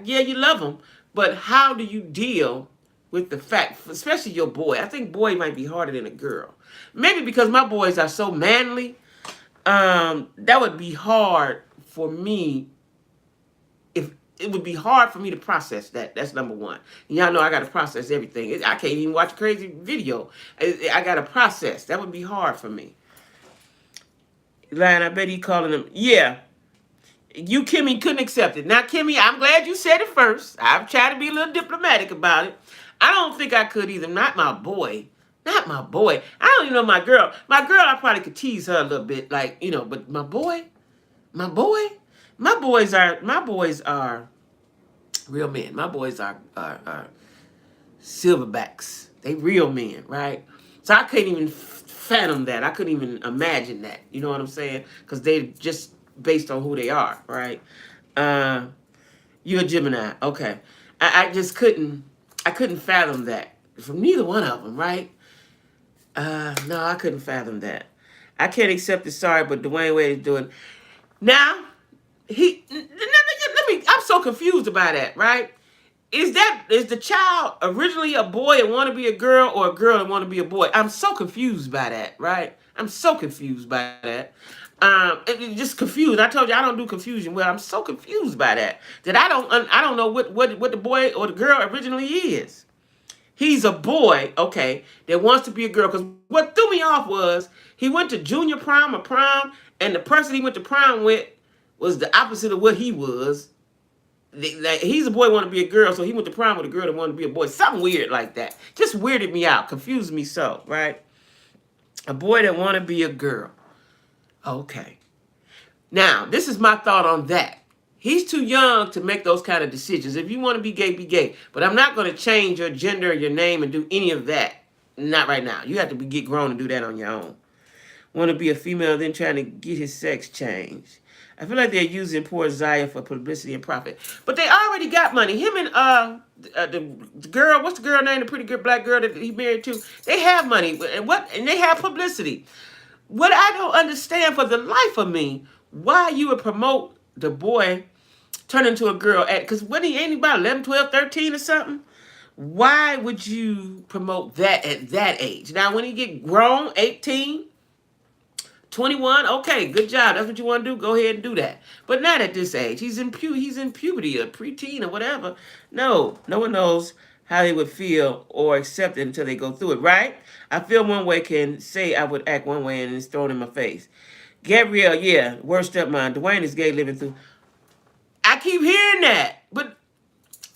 [SPEAKER 1] Yeah, you love them. But how do you deal with the fact, especially your boy? I think boy might be harder than a girl. Maybe because my boys are so manly. That would be hard for me. If it would be hard for me to process that. That's number one. Y'all know I got to process everything. I can't even watch a crazy video. I got to process. That would be hard for me. Line, I bet he calling him. Yeah, you, Kimmy, couldn't accept it. Now, Kimmy, I'm glad you said it first. I've tried to be a little diplomatic about it. I don't think I could either. Not my boy. Not my boy. I don't even know my girl. My girl, I probably could tease her a little bit, like, but my boy, my boy, my boys are real men. My boys are silverbacks. They real men, right? So I couldn't even fathom that. I couldn't even imagine that. You know what I'm saying? Because they just based on who they are, right? Uh, you're a Gemini, okay? I just couldn't. I couldn't fathom that from neither one of them, right? No, I couldn't fathom that. I can't accept it. Sorry, but Dwayne Wade is doing now. Let me. I'm so confused about that, right? Is the child originally a boy and want to be a girl, or a girl and want to be a boy? I'm so confused by that, right? I'm so confused by that. Just confused. I told you I don't do confusion well. I'm so confused by that I don't know what the boy or the girl originally is. He's a boy, okay, that wants to be a girl. Because what threw me off was he went to junior prom or prom, and the person he went to prom with was the opposite of what he was. Like, he's a boy, want to be a girl, so he went to prom with a girl that wanted to be a boy. Something weird like that. Just weirded me out, confused me so, right? A boy that want to be a girl. Okay. Now, this is my thought on that. He's too young to make those kind of decisions. If you want to be gay, be gay. But I'm not going to change your gender, your name, and do any of that. Not right now. You have to get grown and do that on your own. Want to be a female, then trying to get his sex changed. I feel like they're using poor Zaya for publicity and profit. But they already got money. Him and the girl, what's the girl name? The pretty good black girl that he married to. They have money. And they have publicity. What I don't understand for the life of me, why you would promote the boy turn into a girl at, because when he ain't about 11, 12, 13 or something, why would you promote that at that age? Now, when he get grown, 18, 21, okay, good job. That's what you want to do. Go ahead and do that. But not at this age. He's in puberty or preteen or whatever. No one knows how they would feel or accept it until they go through it, right? I feel one way can say I would act one way and it's thrown in my face. Gabrielle, yeah, worst stepmom. Dwayne is gay living through. I keep hearing that. But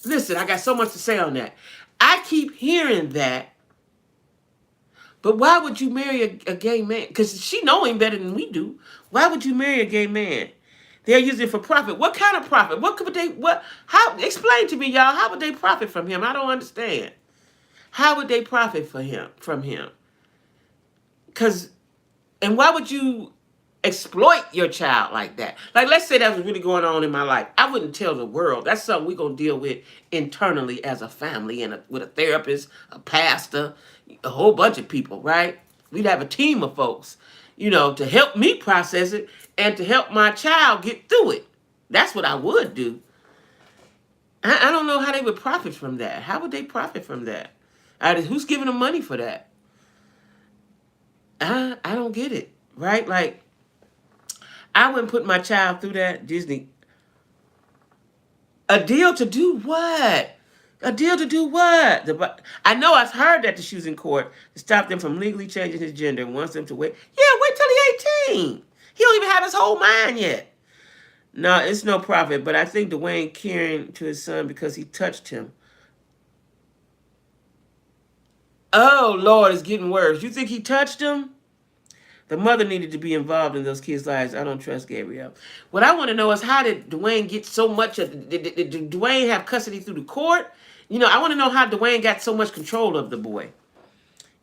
[SPEAKER 1] listen, I got so much to say on that. I keep hearing that. But why would you marry a gay man? Because she know him better than we do. Why would you marry a gay man? They're using it for profit. What kind of profit? How, explain to me, y'all, how would they profit from him? I don't understand. How would they profit from him? And why would you exploit your child like that? Like, let's say that was really going on in my life. I wouldn't tell the world. That's something we're going to deal with internally as a family and with a therapist, a pastor, a whole bunch of people, right? We'd have a team of folks, to help me process it and to help my child get through it. That's what I would do. I don't know how they would profit from that. How would they profit from that? Who's giving them money for that? I don't get it, right? Like, I wouldn't put my child through that. Disney. A deal to do what? A deal to do what? I know I've heard that she was in court to stop them from legally changing his gender and wants them to wait. Yeah, wait till he's 18. He don't even have his whole mind yet. No, it's no profit, but I think Dwayne caring to his son because he touched him. Oh, Lord, it's getting worse. You think he touched him? The mother needed to be involved in those kids' lives. I don't trust Gabrielle. What I want to know is, how did Dwayne get so much of... Did Dwayne have custody through the court? I want to know how Dwayne got so much control of the boy.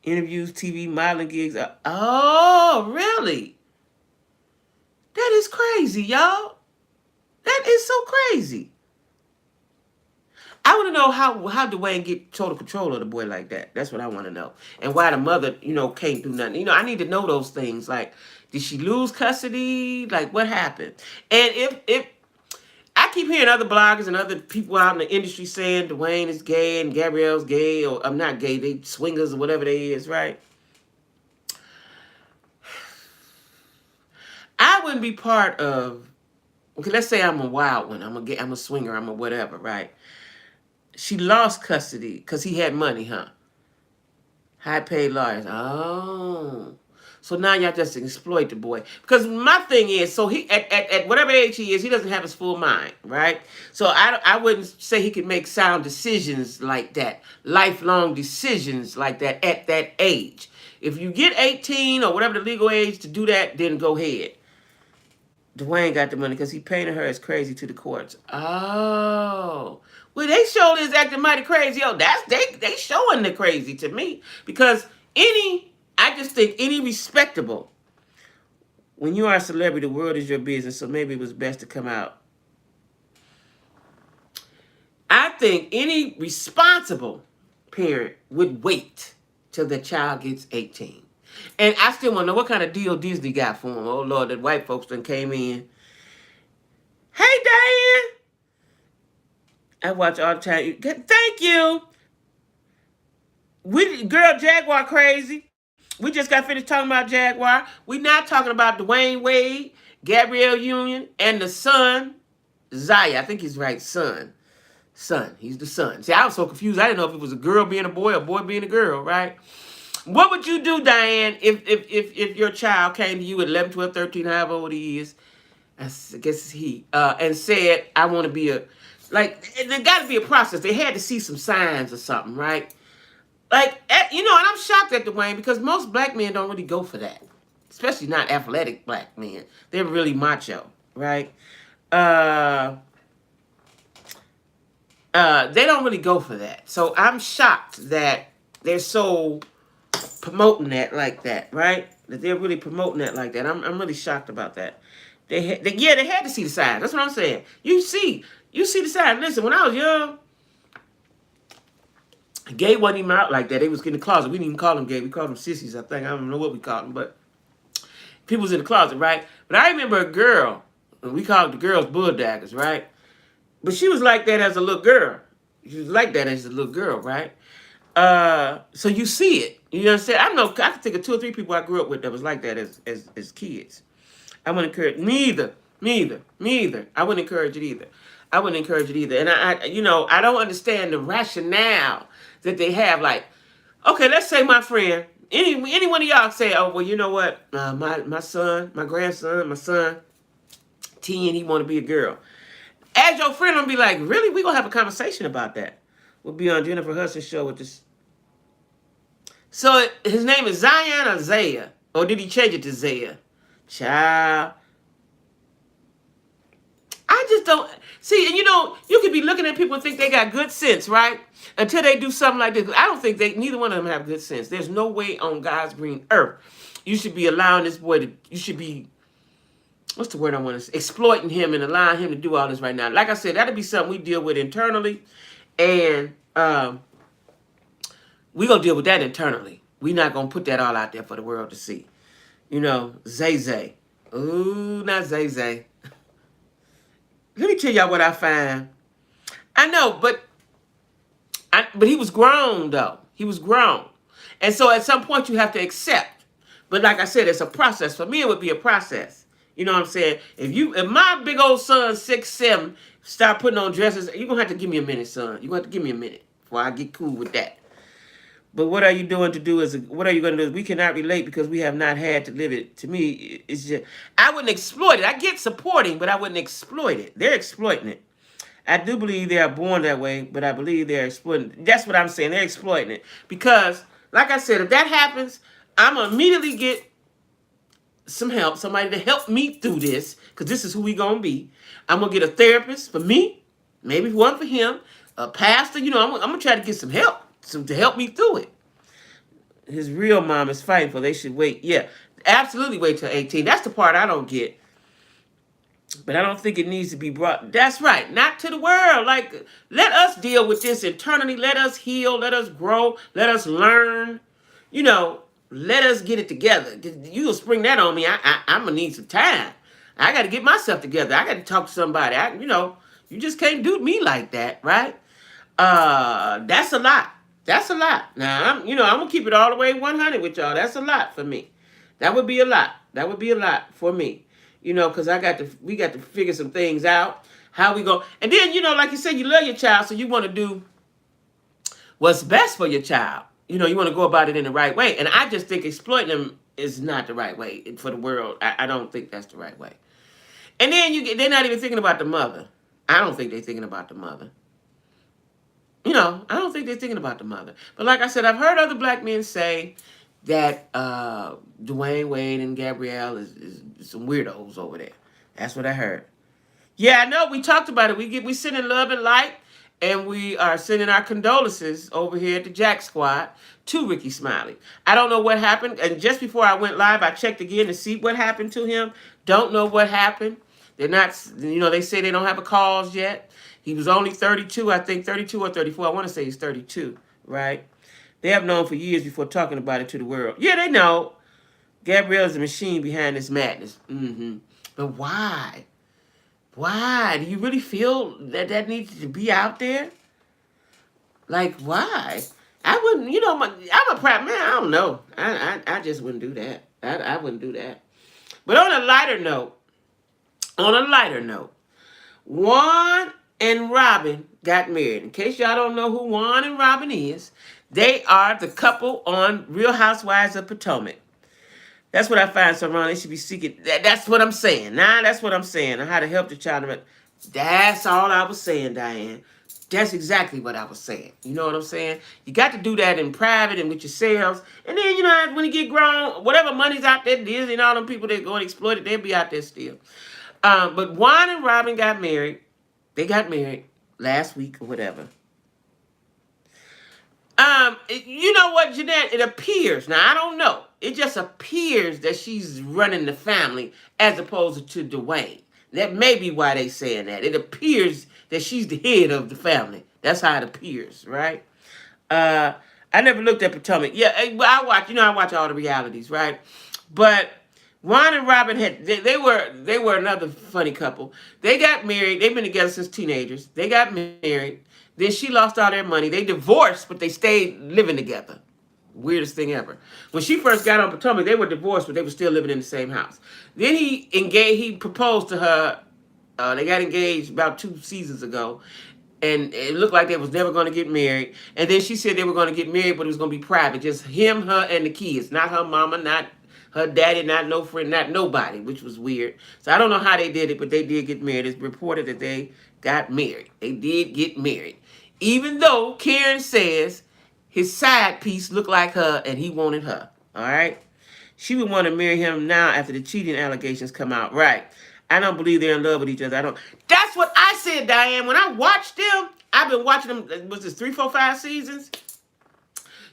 [SPEAKER 1] Interviews, TV, modeling gigs. Oh, really? That is crazy, y'all. That is so crazy. I want to know how Dwayne get total control of the boy like that. That's what I want to know. And why the mother, can't do nothing. I need to know those things. Like, did she lose custody? Like, what happened? And if I keep hearing other bloggers and other people out in the industry saying Dwayne is gay and Gabrielle's gay, or I'm not gay, they swingers or whatever they is, right? I wouldn't be part of. Okay, let's say I'm a wild one. I'm a swinger. I'm a whatever, right? She lost custody because he had money, huh? High paid lawyers. Oh. So now y'all just exploit the boy. Because my thing is, so he at whatever age he is, he doesn't have his full mind, right? So I wouldn't say he could make sound decisions like that, lifelong decisions like that at that age. If you get 18 or whatever the legal age to do that, then go ahead. Dwayne got the money because he painted her as crazy to the courts. Oh. Well, they showed his acting mighty crazy. Yo, that's they showing the crazy to me. Because I just think any respectable, when you are a celebrity, the world is your business, so maybe it was best to come out. I think any responsible parent would wait till the child gets 18. And I still want to know what kind of deal Disney got for him. Oh, Lord, that white folks done came in. Hey, Diane. I watch all the time. Thank you. Girl, Jaguar crazy. We just got finished talking about Jaguar. We not talking about Dwayne Wade, Gabrielle Union, and the son, Zaya. I think he's right, son. Son. He's the son. See, I was so confused. I didn't know if it was a girl being a boy or a boy being a girl, right? What would you do, Diane, if your child came to you at 11, 12, 13, however old he is, I guess he, and said, I want to be a, like, there got to be a process. They had to see some signs or something, right? Like, and I'm shocked at Dwayne because most black men don't really go for that. Especially not athletic black men. They're really macho, right? They don't really go for that. So I'm shocked that they're so promoting that like that, right? That they're really promoting that like that. I'm really shocked about that. They had to see the signs. That's what I'm saying. You see the signs. Listen, when I was young, gay wasn't even out like that. They was in the closet. We didn't even call them gay. We called them sissies, I think. I don't know what we called them, but people was in the closet, right? But I remember a girl, we called the girls bulldaggers, right? But she was like that as a little girl. She was like that as a little girl, right? So you see it. You know what I'm saying? I can think of 2 or 3 people I grew up with that was like that as kids. I wouldn't encourage me either. I wouldn't encourage it either. And I don't understand the rationale that they have. Like, okay, let's say my friend, any one of y'all say, oh, well, you know what? My son, my grandson, my son, 10, he want to be a girl. As your friend, I'm be like, really? We gonna have a conversation about that. We'll be on Jennifer Hudson's show with this. So his name is Zion or Zaya? Or did he change it to Zaya? Child. I just don't see, and you could be looking at people and think they got good sense, right? Until they do something like this. I don't think neither one of them have good sense. There's no way on God's green earth you should be allowing this boy to, you should be, what's the word I want to say? Exploiting him and allowing him to do all this right now. Like I said, that'll be something we deal with internally, and we gonna deal with that internally. We not gonna put that all out there for the world to see. Zay Zay. Ooh, not Zay Zay. Let me tell y'all what I find. I know, but he was grown though. He was grown, and so at some point you have to accept. But like I said, it's a process. For me, it would be a process. You know what I'm saying? If my big old son 6'7" start putting on dresses, you're gonna have to give me a minute, son. You're gonna have to give me a minute before I get cool with that. But what are you doing to do what are you going to do? We cannot relate because we have not had to live it. To me, it's just, I wouldn't exploit it. I get supporting, but I wouldn't exploit it. They're exploiting it. I do believe they are born that way, but I believe they're exploiting it. That's what I'm saying. They're exploiting it. Because, like I said, if that happens, I'm going to immediately get some help, somebody to help me through this, because this is who we going to be. I'm going to get a therapist for me, maybe one for him, a pastor. I'm going to try to get some help. To help me through it. His real mom is fighting for. They should wait. Yeah, absolutely wait till 18. That's the part I don't get. But I don't think it needs to be brought. That's right. Not to the world. Like, let us deal with this internally. Let us heal. Let us grow. Let us learn. Let us get it together. You gonna spring that on me? I'm gonna need some time. I got to get myself together. I got to talk to somebody. You just can't do me like that, right? That's a lot. That's a lot. Now, I'm going to keep it all the way 100 with y'all. That's a lot for me. That would be a lot. That would be a lot for me. Because we got to figure some things out. How we go, and then like you said, you love your child, so you want to do what's best for your child. You want to go about it in the right way, and I just think exploiting them is not the right way for the world. I don't think that's the right way. And then they're not even thinking about the mother. I don't think they're thinking about the mother. I don't think they're thinking about the mother. But like I said, I've heard other black men say that Dwayne Wade and Gabrielle is some weirdos over there. That's what I heard. Yeah, I know. We talked about it. We sending love and light, and we are sending our condolences over here at the Jack Squad to Ricky Smiley. I don't know what happened, and just before I went live, I checked again to see what happened to him. Don't know what happened. They're not. They say they don't have a cause yet. He was only 32, I think 32 or 34. I want to say he's 32, right? They have known for years before talking about it to the world. Yeah, they know. Gabrielle's the machine behind this madness. But why? Why? Do you really feel that needs to be out there? Like, why? I wouldn't, I'm a proud man. I don't know. I just wouldn't do that. I wouldn't do that. But on a lighter note, Juan and Robin got married. In case y'all don't know who Juan and Robin is, they are the couple on Real Housewives of Potomac. That's what I find so wrong. They should be seeking. That's what I'm saying. That's what I'm saying. On how to help the child. That's all I was saying, Diane. That's exactly what I was saying. You know what I'm saying? You got to do that in private and with yourselves. And then, when you get grown, whatever money's out there, Disney and all them people that go and exploit it, they'll be out there still. But Juan and Robin got married. They got married last week or whatever. You know what, Jeanette? It appears, now I don't know, it just appears that she's running the family as opposed to Dwayne. That may be why they saying that. It appears that she's the head of the family. That's how it appears, right? I never looked at Potomac. Yeah, I watch all the realities, right? But Juan and Robin they were another funny couple. They got married. They've been together since teenagers. They got married. Then she lost all their money. They divorced, but they stayed living together. Weirdest thing ever. When she first got on Potomac, they were divorced, but they were still living in the same house. Then he proposed to her. They got engaged about 2 seasons ago. And it looked like they was never going to get married. And then she said they were going to get married, but it was going to be private. Just him, her, and the kids. Not her mama, not her daddy, not no friend, not nobody, which was weird. So I don't know how they did it, but they did get married. It's reported that they got married. They did get married. Even though Karen says his side piece looked like her and he wanted her. All right? She would want to marry him now after the cheating allegations come out. Right. I don't believe they're in love with each other. I don't. That's what I said, Diane. When I watched them, I've been watching them, was this 3, 4, 5 seasons?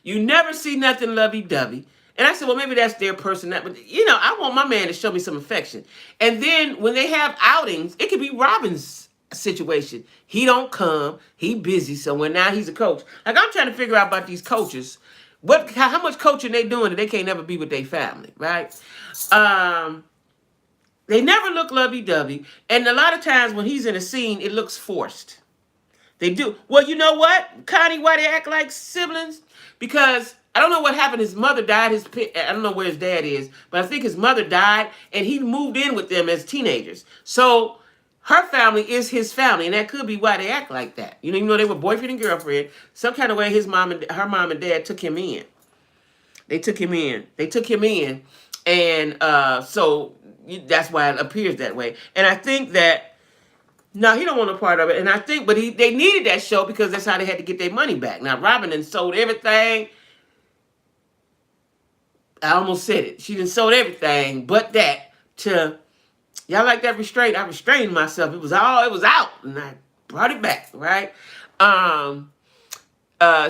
[SPEAKER 1] You never see nothing lovey-dovey. And I said, well, maybe that's their personality. But, I want my man to show me some affection. And then when they have outings, it could be Robin's situation. He don't come. He busy somewhere. Now he's a coach. Like, I'm trying to figure out about these coaches. How much coaching they doing that they can't never be with their family, right? They never look lovey-dovey. And a lot of times when he's in a scene, it looks forced. They do. Well, you know what, Connie, why they act like siblings? Because I don't know what happened. His mother died. I don't know where his dad is, but I think his mother died, and he moved in with them as teenagers. So her family is his family, and that could be why they act like that. Even though they were boyfriend and girlfriend, some kind of way her mom and dad took him in. They took him in. And so that's why it appears that way. And I think that, no, he don't want a part of it. And I think, but they needed that show because that's how they had to get their money back. Now, Robin done sold everything. I almost said it. She done sold everything but that to, y'all like that restraint? I restrained myself. It was out. And I brought it back, right?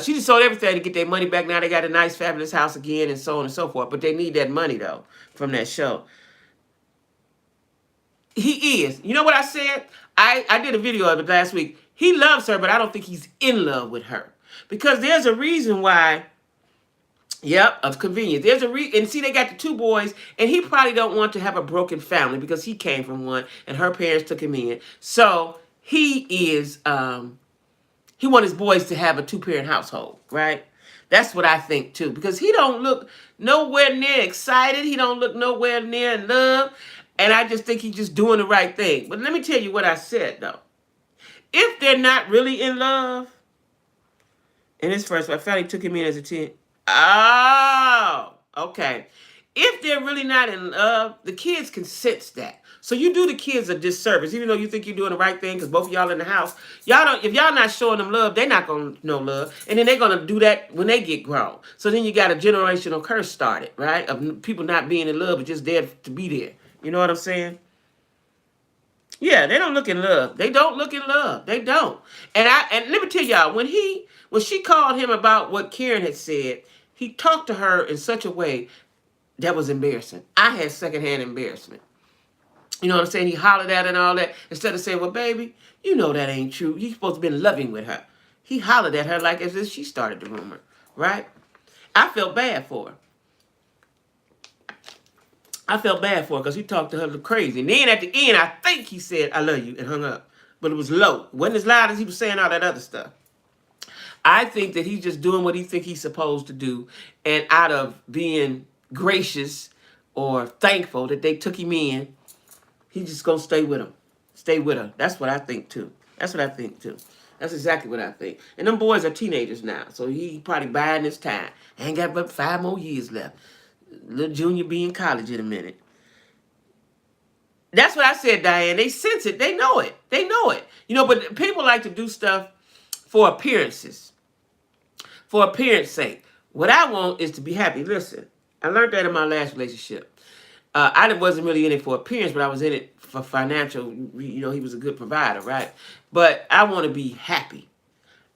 [SPEAKER 1] She just sold everything to get their money back. Now they got a nice, fabulous house again and so on and so forth. But they need that money, though, from that show. He is. You know what I said? I did a video of it last week. He loves her, but I don't think he's in love with her. Because there's a reason why, of convenience. There's a reason. And see, they got the 2 boys, and he probably don't want to have a broken family because he came from one, and her parents took him in. So he is, he wants his boys to have a 2-parent household, right? That's what I think, too. Because he don't look nowhere near excited. He don't look nowhere near in love. And I just think he's just doing the right thing. But let me tell you what I said, though. If they're not really in love, in his first, my family took him in as a 10. Oh, okay. If they're really not in love, the kids can sense that. So you do the kids a disservice, even though you think you're doing the right thing, because both of y'all in the house. Y'all don't. If y'all not showing them love, they're not gonna know love, and then they're gonna do that when they get grown. So then you got a generational curse started, right? Of people not being in love, but just there to be there. You know what I'm saying? Yeah, they don't look in love. They don't look in love. They don't. And let me tell y'all, when she called him about what Karen had said, he talked to her in such a way that was embarrassing. I had secondhand embarrassment. You know what I'm saying? He hollered at her and all that. Instead of saying, well, baby, you know that ain't true. You're supposed to be loving with her. He hollered at her like as if she started the rumor, right? I felt bad for her. I felt bad for her because he talked to her crazy. And then at the end, I think he said, I love you, and hung up. But it was low. It wasn't as loud as he was saying all that other stuff. I think that he's just doing what he think he's supposed to do. And out of being gracious or thankful that they took him in, he's just going to stay with him. Stay with her. That's what I think, too. That's what I think, too. That's exactly what I think. And them boys are teenagers now. So he probably biding his time. Ain't got but 5 more years left. Little Junior be in college in a minute. That's what I said, Diane. They sense it. They know it. They know it. You know, but people like to do stuff for appearances. For appearance sake. What I want is to be happy. Listen, I learned that in my last relationship. I wasn't really in it for appearance, but I was in it for financial. You know, he was a good provider, right? But I want to be happy.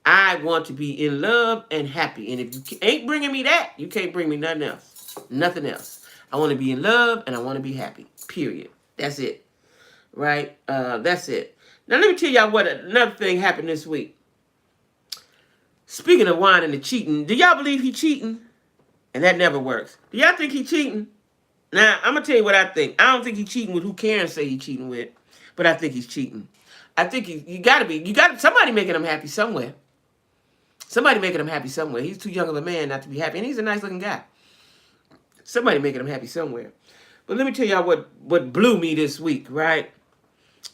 [SPEAKER 1] I want to be in love and happy. And if you ain't bringing me that, you can't bring me nothing else. Nothing else. I want to be in love and I want to be happy. Period. That's it. Right? That's it. Now, let me tell y'all what another thing happened this week. Speaking of whining and cheating, do y'all believe he cheating? And that never works. Do y'all think he cheating? Now, I'm going to tell you what I think. I don't think he's cheating with who Karen say he's cheating with, but I think he's cheating. I think you got to somebody making him happy somewhere. Somebody making him happy somewhere. He's too young of a man not to be happy, and he's a nice looking guy. Somebody making him happy somewhere. But let me tell y'all what blew me this week, right?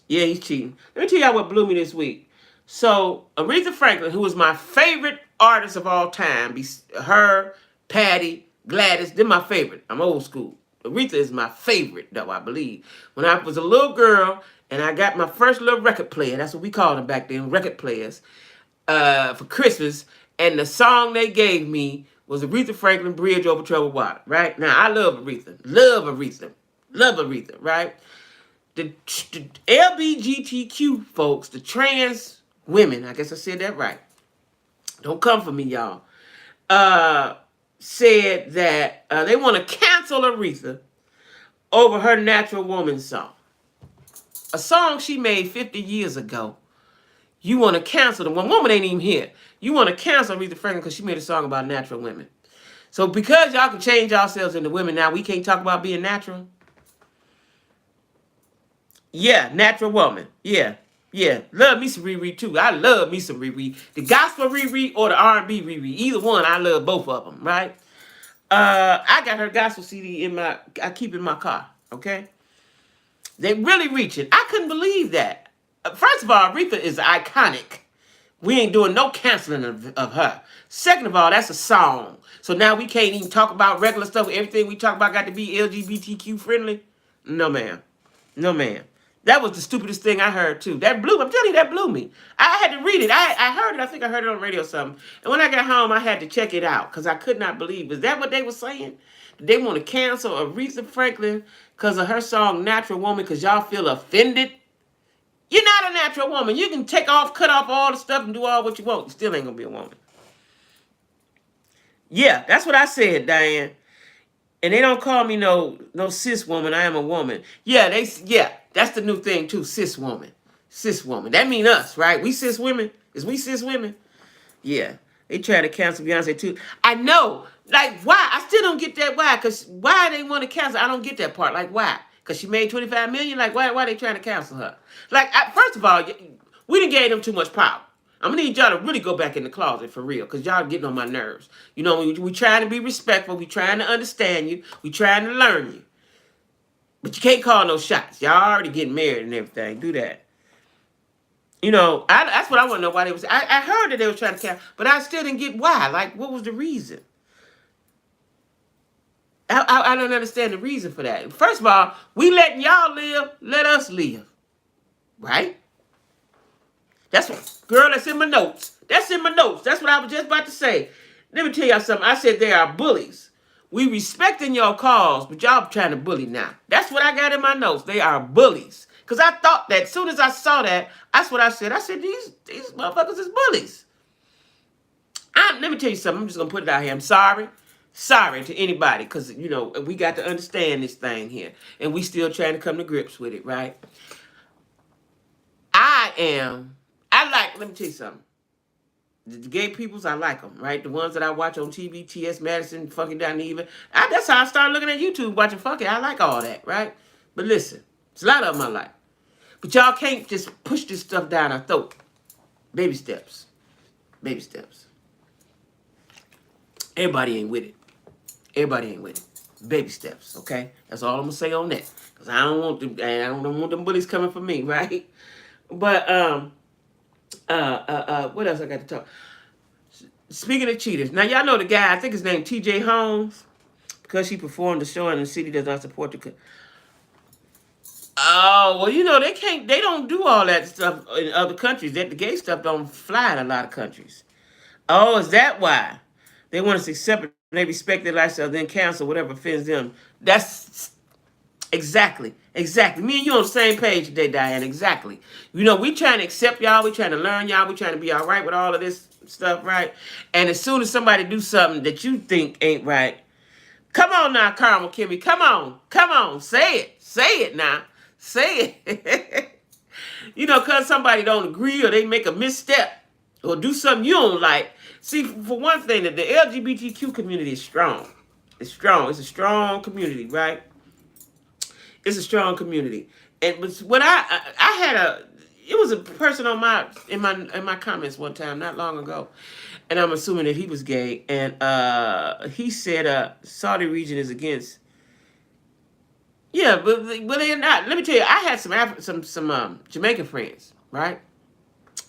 [SPEAKER 1] Yeah, he's cheating. Let me tell y'all what blew me this week. So, Aretha Franklin, who is my favorite artist of all time, her, Patty, Gladys, they're my favorite. I'm old school. Aretha is my favorite, though, I believe. When I was a little girl and I got my first little record player, that's what we called them back then, record players, for Christmas, and the song they gave me was Aretha Franklin, Bridge Over Troubled Water, right? Now, I love Aretha. Love Aretha. Love Aretha, right? The LGBTQ folks, the trans women, I guess I said that right. Don't come for me, y'all. Said that they want to cancel Aretha over her Natural Woman song. A song she made 50 years ago. You want to cancel them. One woman ain't even here. You want to cancel Aretha Franklin because she made a song about natural women. So because y'all can change yourselves into women now, we can't talk about being natural? Yeah, natural woman. Yeah. Yeah. Love me some Riri too. I love me some Riri. The gospel Riri or the R&B Riri. Either one, I love both of them, right? I got her gospel CD I keep in my car, okay? They really reaching. I couldn't believe that. First of all, Aretha is iconic. We ain't doing no canceling of her. Second of all, that's a song. So now we can't even talk about regular stuff. Everything we talk about got to be LGBTQ friendly. No, ma'am. No, ma'am. That was the stupidest thing I heard, too. That blew me. I'm telling you, that blew me. I had to read it. I heard it. I think I heard it on the radio or something. And when I got home, I had to check it out because I could not believe. Is that what they were saying? They want to cancel Aretha Franklin because of her song Natural Woman because y'all feel offended? You're not a natural woman. You can cut off all the stuff and do all what you want. You still ain't going to be a woman. Yeah, that's what I said, Diane. And they don't call me no cis woman. I am a woman. Yeah, that's the new thing too. Cis woman. Cis woman. That mean us, right? We cis women. Is we cis women? Yeah. They try to cancel Beyonce too. I know. Like, why? I still don't get that why. Because why they want to cancel? I don't get that part. Like, why? Because she made $25 million? Like, why they trying to cancel her? Like, first of all, we done gave them too much power. I'm going to need y'all to really go back in the closet for real. Because y'all getting on my nerves. You know, we trying to be respectful. We trying to understand you. We trying to learn you. But you can't call no shots. Y'all already getting married and everything. Do that. That's what I want to know why they was. I heard that they were trying to count, but I still didn't get why. Like, what was the reason? I don't understand the reason for that. First of all, we letting y'all live, let us live. Right? That's what, girl, that's in my notes. That's in my notes. That's what I was just about to say. Let me tell y'all something. I said they are bullies. We respecting your cause, but y'all trying to bully now. That's what I got in my notes. They are bullies. Because I thought that as soon as I saw that, that's what I said. I said, these motherfuckers is bullies. Let me tell you something. I'm just going to put it out here. I'm sorry. Sorry to anybody. Because, we got to understand this thing here. And we still trying to come to grips with it, right? Let me tell you something. The gay peoples, I like them, right? The ones that I watch on TV, T.S. Madison, fucking down even. That's how I started looking at YouTube, watching fucking. I like all that, right? But listen, it's a lot of them I like. But y'all can't just push this stuff down our throat. Baby steps. Baby steps. Everybody ain't with it. Everybody ain't with it. Baby steps, okay? That's all I'm going to say on that. Because I don't want them bullies coming for me, right? But, what else I got to talk? Speaking of cheaters, now y'all know the guy, I think his name T.J. Holmes, because he performed the show and the city does not support the... Oh, well, they don't do all that stuff in other countries. That the gay stuff don't fly in a lot of countries. Oh, is that why? They want us to accept it, they respect their lifestyle, then cancel whatever offends them. That's exactly. Me and you on the same page today, Diane. Exactly. We trying to accept y'all. We trying to learn y'all. We trying to be all right with all of this stuff, right? And as soon as somebody do something that you think ain't right, come on now, Carmel Kimmy. Come on. Say it now. Say it. Because somebody don't agree or they make a misstep or do something you don't like. See, for one thing, that the LGBTQ community is strong. It's strong. It's a strong community, right? It's a strong community. And when it was a person on in my comments one time not long ago, and I'm assuming that he was gay, and he said Saudi region is against. Yeah, but they're not. Let me tell you, I had some Jamaican friends, right,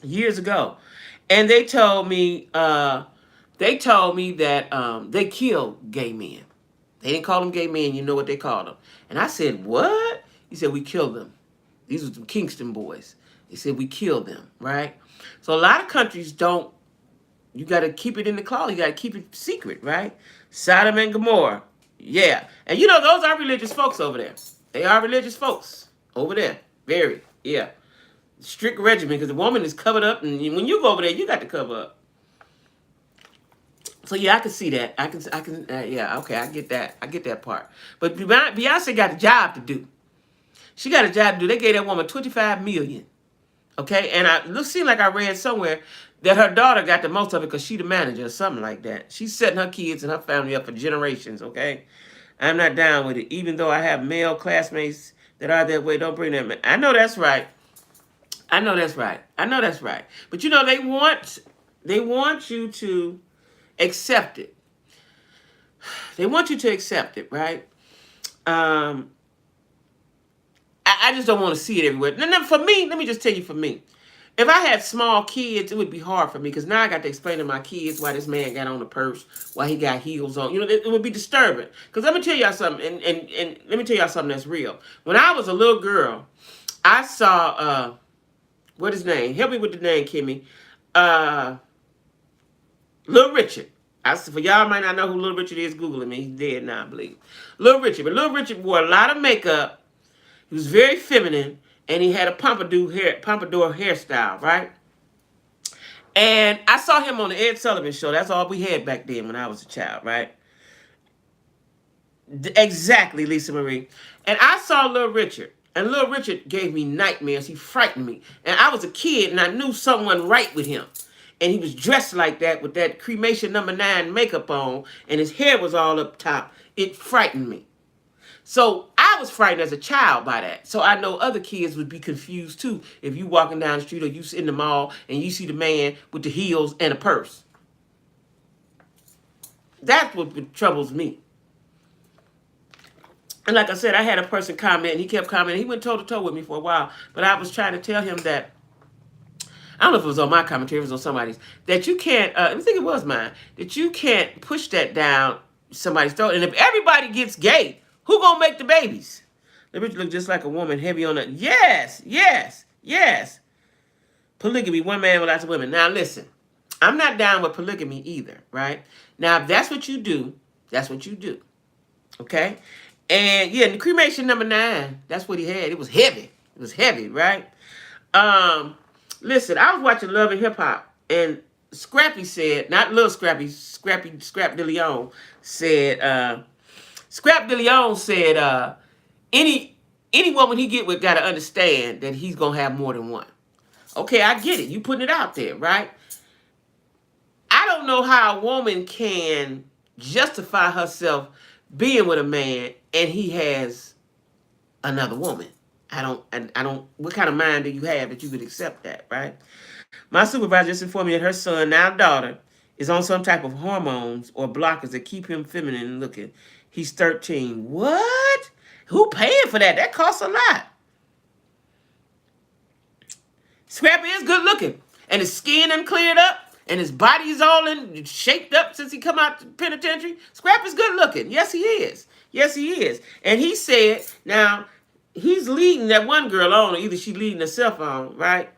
[SPEAKER 1] years ago, and they told me that they killed gay men. They didn't call them gay men. You know what they called them. And I said, what? He said, we killed them. These were some Kingston boys. They said, we killed them, right? So a lot of countries don't. You got to keep it in the closet. You got to keep it secret, right? Sodom and Gomorrah. Yeah. And those are religious folks over there. They are religious folks over there. Very. Yeah. Strict regimen because the woman is covered up. And when you go over there, you got to cover up. So yeah, I can see that. Yeah, okay, I get that. I get that part. But Beyonce got a job to do. She got a job to do. They gave that woman $25 million. Okay, and it seemed like I read somewhere that her daughter got the most of it because she the manager or something like that. She's setting her kids and her family up for generations. Okay, I'm not down with it. Even though I have male classmates that are that way, don't bring them. I know that's right. But they want you to accept it. They want you to accept it, right? I just don't want to see it everywhere. Now, for me, let me just tell you, for me, if I had small kids, it would be hard for me because now I got to explain to my kids why this man got on a purse, why he got heels on. It would be disturbing. Because let me tell y'all something, and let me tell y'all something that's real. When I was a little girl, I saw, what his name? Help me with the name, Kimmy. Little Richard. For y'all might not know who Little Richard is, Googling me. He's dead now, I believe. Little Richard. But Little Richard wore a lot of makeup. He was very feminine. And he had a pompadour hairstyle, right? And I saw him on the Ed Sullivan Show. That's all we had back then when I was a child, right? Exactly, Lisa Marie. And I saw Little Richard. And Little Richard gave me nightmares. He frightened me. And I was a kid and I knew someone right with him. And he was dressed like that with that cremation #9 makeup on. And his hair was all up top. It frightened me. So I was frightened as a child by that. So I know other kids would be confused too. If you walking down the street or you in the mall and you see the man with the heels and a purse. That's what troubles me. And like I said, I had a person comment, and he kept commenting. He went toe to toe with me for a while, but I was trying to tell him that I don't know if it was on my commentary, it was on somebody's, that you can't, I think it was mine, that you can't push that down somebody's throat. And if everybody gets gay, who gonna make the babies? The bitch look just like a woman, heavy on the, yes, yes, yes. Polygamy, one man with lots of women. Now listen, I'm not down with polygamy either, right? Now if that's what you do, that's what you do, okay? And yeah, the cremation number 9, that's what he had. It was heavy. It was heavy, right? Um, Listen, I was watching Love and Hip Hop, and Scrappy said, not little Scrappy, Scrap DeLeon said, Scrap DeLeon said, any woman he get with got to understand that he's gonna have more than one. Okay, I get it. You putting it out there, right? I don't know how a woman can justify herself being with a man and he has another woman. I don't. What kind of mind do you have that you would accept that, right? My supervisor just informed me that her son, now daughter, is on some type of hormones or blockers that keep him feminine looking. He's 13. What? Who paying for that? That costs a lot. Scrappy is good looking, and his skin done cleared up, and his body is all in shaped up since he come out the penitentiary. Scrappy's good looking. Yes, he is. Yes, he is. And he said, now he's leading that one girl on, or either she leading herself on, right?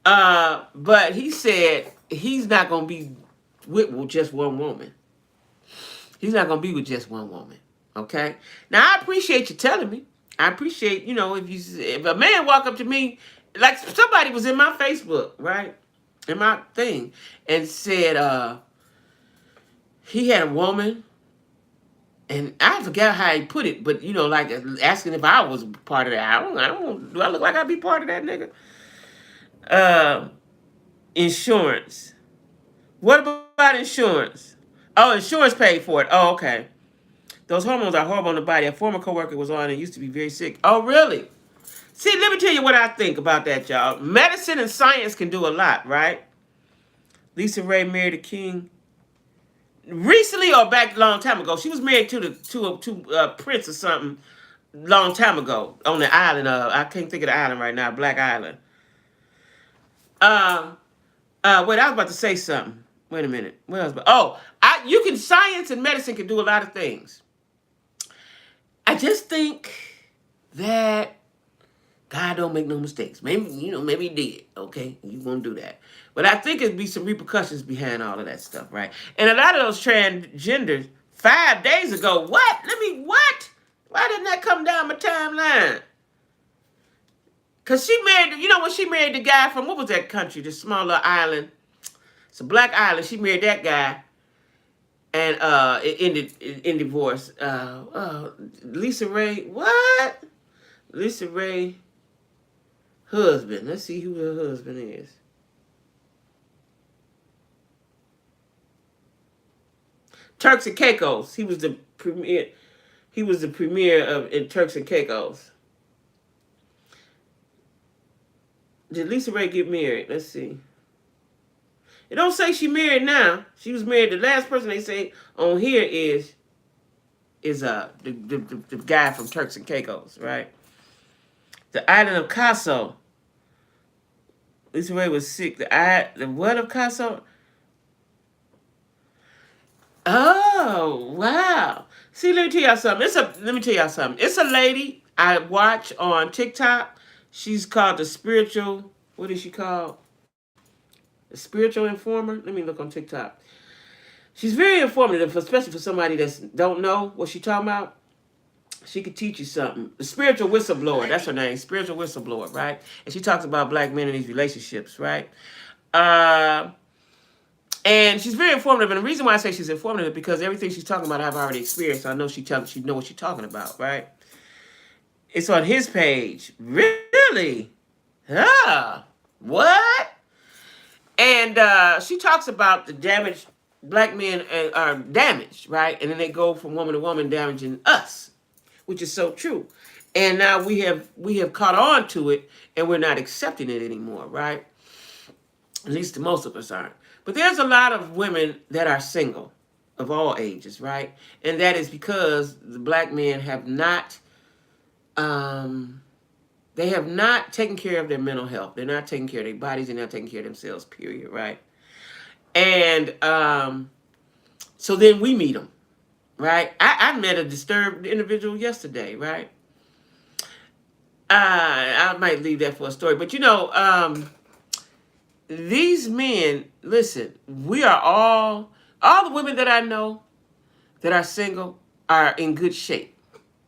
[SPEAKER 1] But he said he's not gonna be with just one woman. He's not gonna be with just one woman. Okay. Now I appreciate you telling me. I appreciate, if a man walk up to me, like somebody was in my Facebook, right? In my thing, and said he had a woman, and I forgot how he put it, but like asking if I was part of that. Do I look like I'd be part of that nigga? Insurance. What about insurance? Oh, insurance paid for it. Oh, okay. Those hormones are horrible on the body. A former coworker was on and used to be very sick. Oh, really? See, let me tell you what I think about that, y'all. Medicine and science can do a lot, right? Lisa Ray married a king recently or back a long time ago. She was married to Prince or something long time ago on the island. I can't think of the island right now. Black Island. Wait, I was about to say something. Wait a minute. What else? Science and medicine can do a lot of things. I just think that God don't make no mistakes. Maybe he did. Okay, you won't do that. But I think it'd be some repercussions behind all of that stuff, right? And a lot of those transgenders, 5 days ago, what? What? Why didn't that come down my timeline? Because she married, when she married the guy from, what was that country? The smaller island. It's a black island. She married that guy. And it ended in divorce. Lisa Ray, what? Lisa Ray husband. Let's see who her husband is. Turks and Caicos. He was the premier. He was the premier in Turks and Caicos. Did Lisa Ray get married? Let's see. It don't say she married now. She was married. The last person they say on here is the guy from Turks and Caicos, right? The island of Caso. Lisa Ray was sick. The what of Caso? Oh, wow. See, let me tell y'all something. It's a lady I watch on TikTok. She's called the spiritual. What is she called? The spiritual informer. Let me look on TikTok. She's very informative, especially for somebody that don't know what she's talking about. She could teach you something. The spiritual whistleblower. That's her name. Spiritual whistleblower, right? And she talks about black men in these relationships, right? And she's very informative. And the reason why I say she's informative is because everything she's talking about, I've already experienced. So I know she know what she's talking about, right? It's on his page. Really? Ah, what? And she talks about the damage black men are damaged, right? And then they go from woman to woman damaging us, which is so true. And now we have caught on to it, and we're not accepting it anymore, right? At least most of us aren't. But there's a lot of women that are single. of all ages, right? And that is because the black men have not, um, they have not taken care of their mental health. They're not taking care of their bodies. They're not taking care of themselves, period, right? And so then we meet them, right? I met a disturbed individual yesterday, right? I might leave that for a story, but these men, listen, we are all the women that I know that are single are in good shape,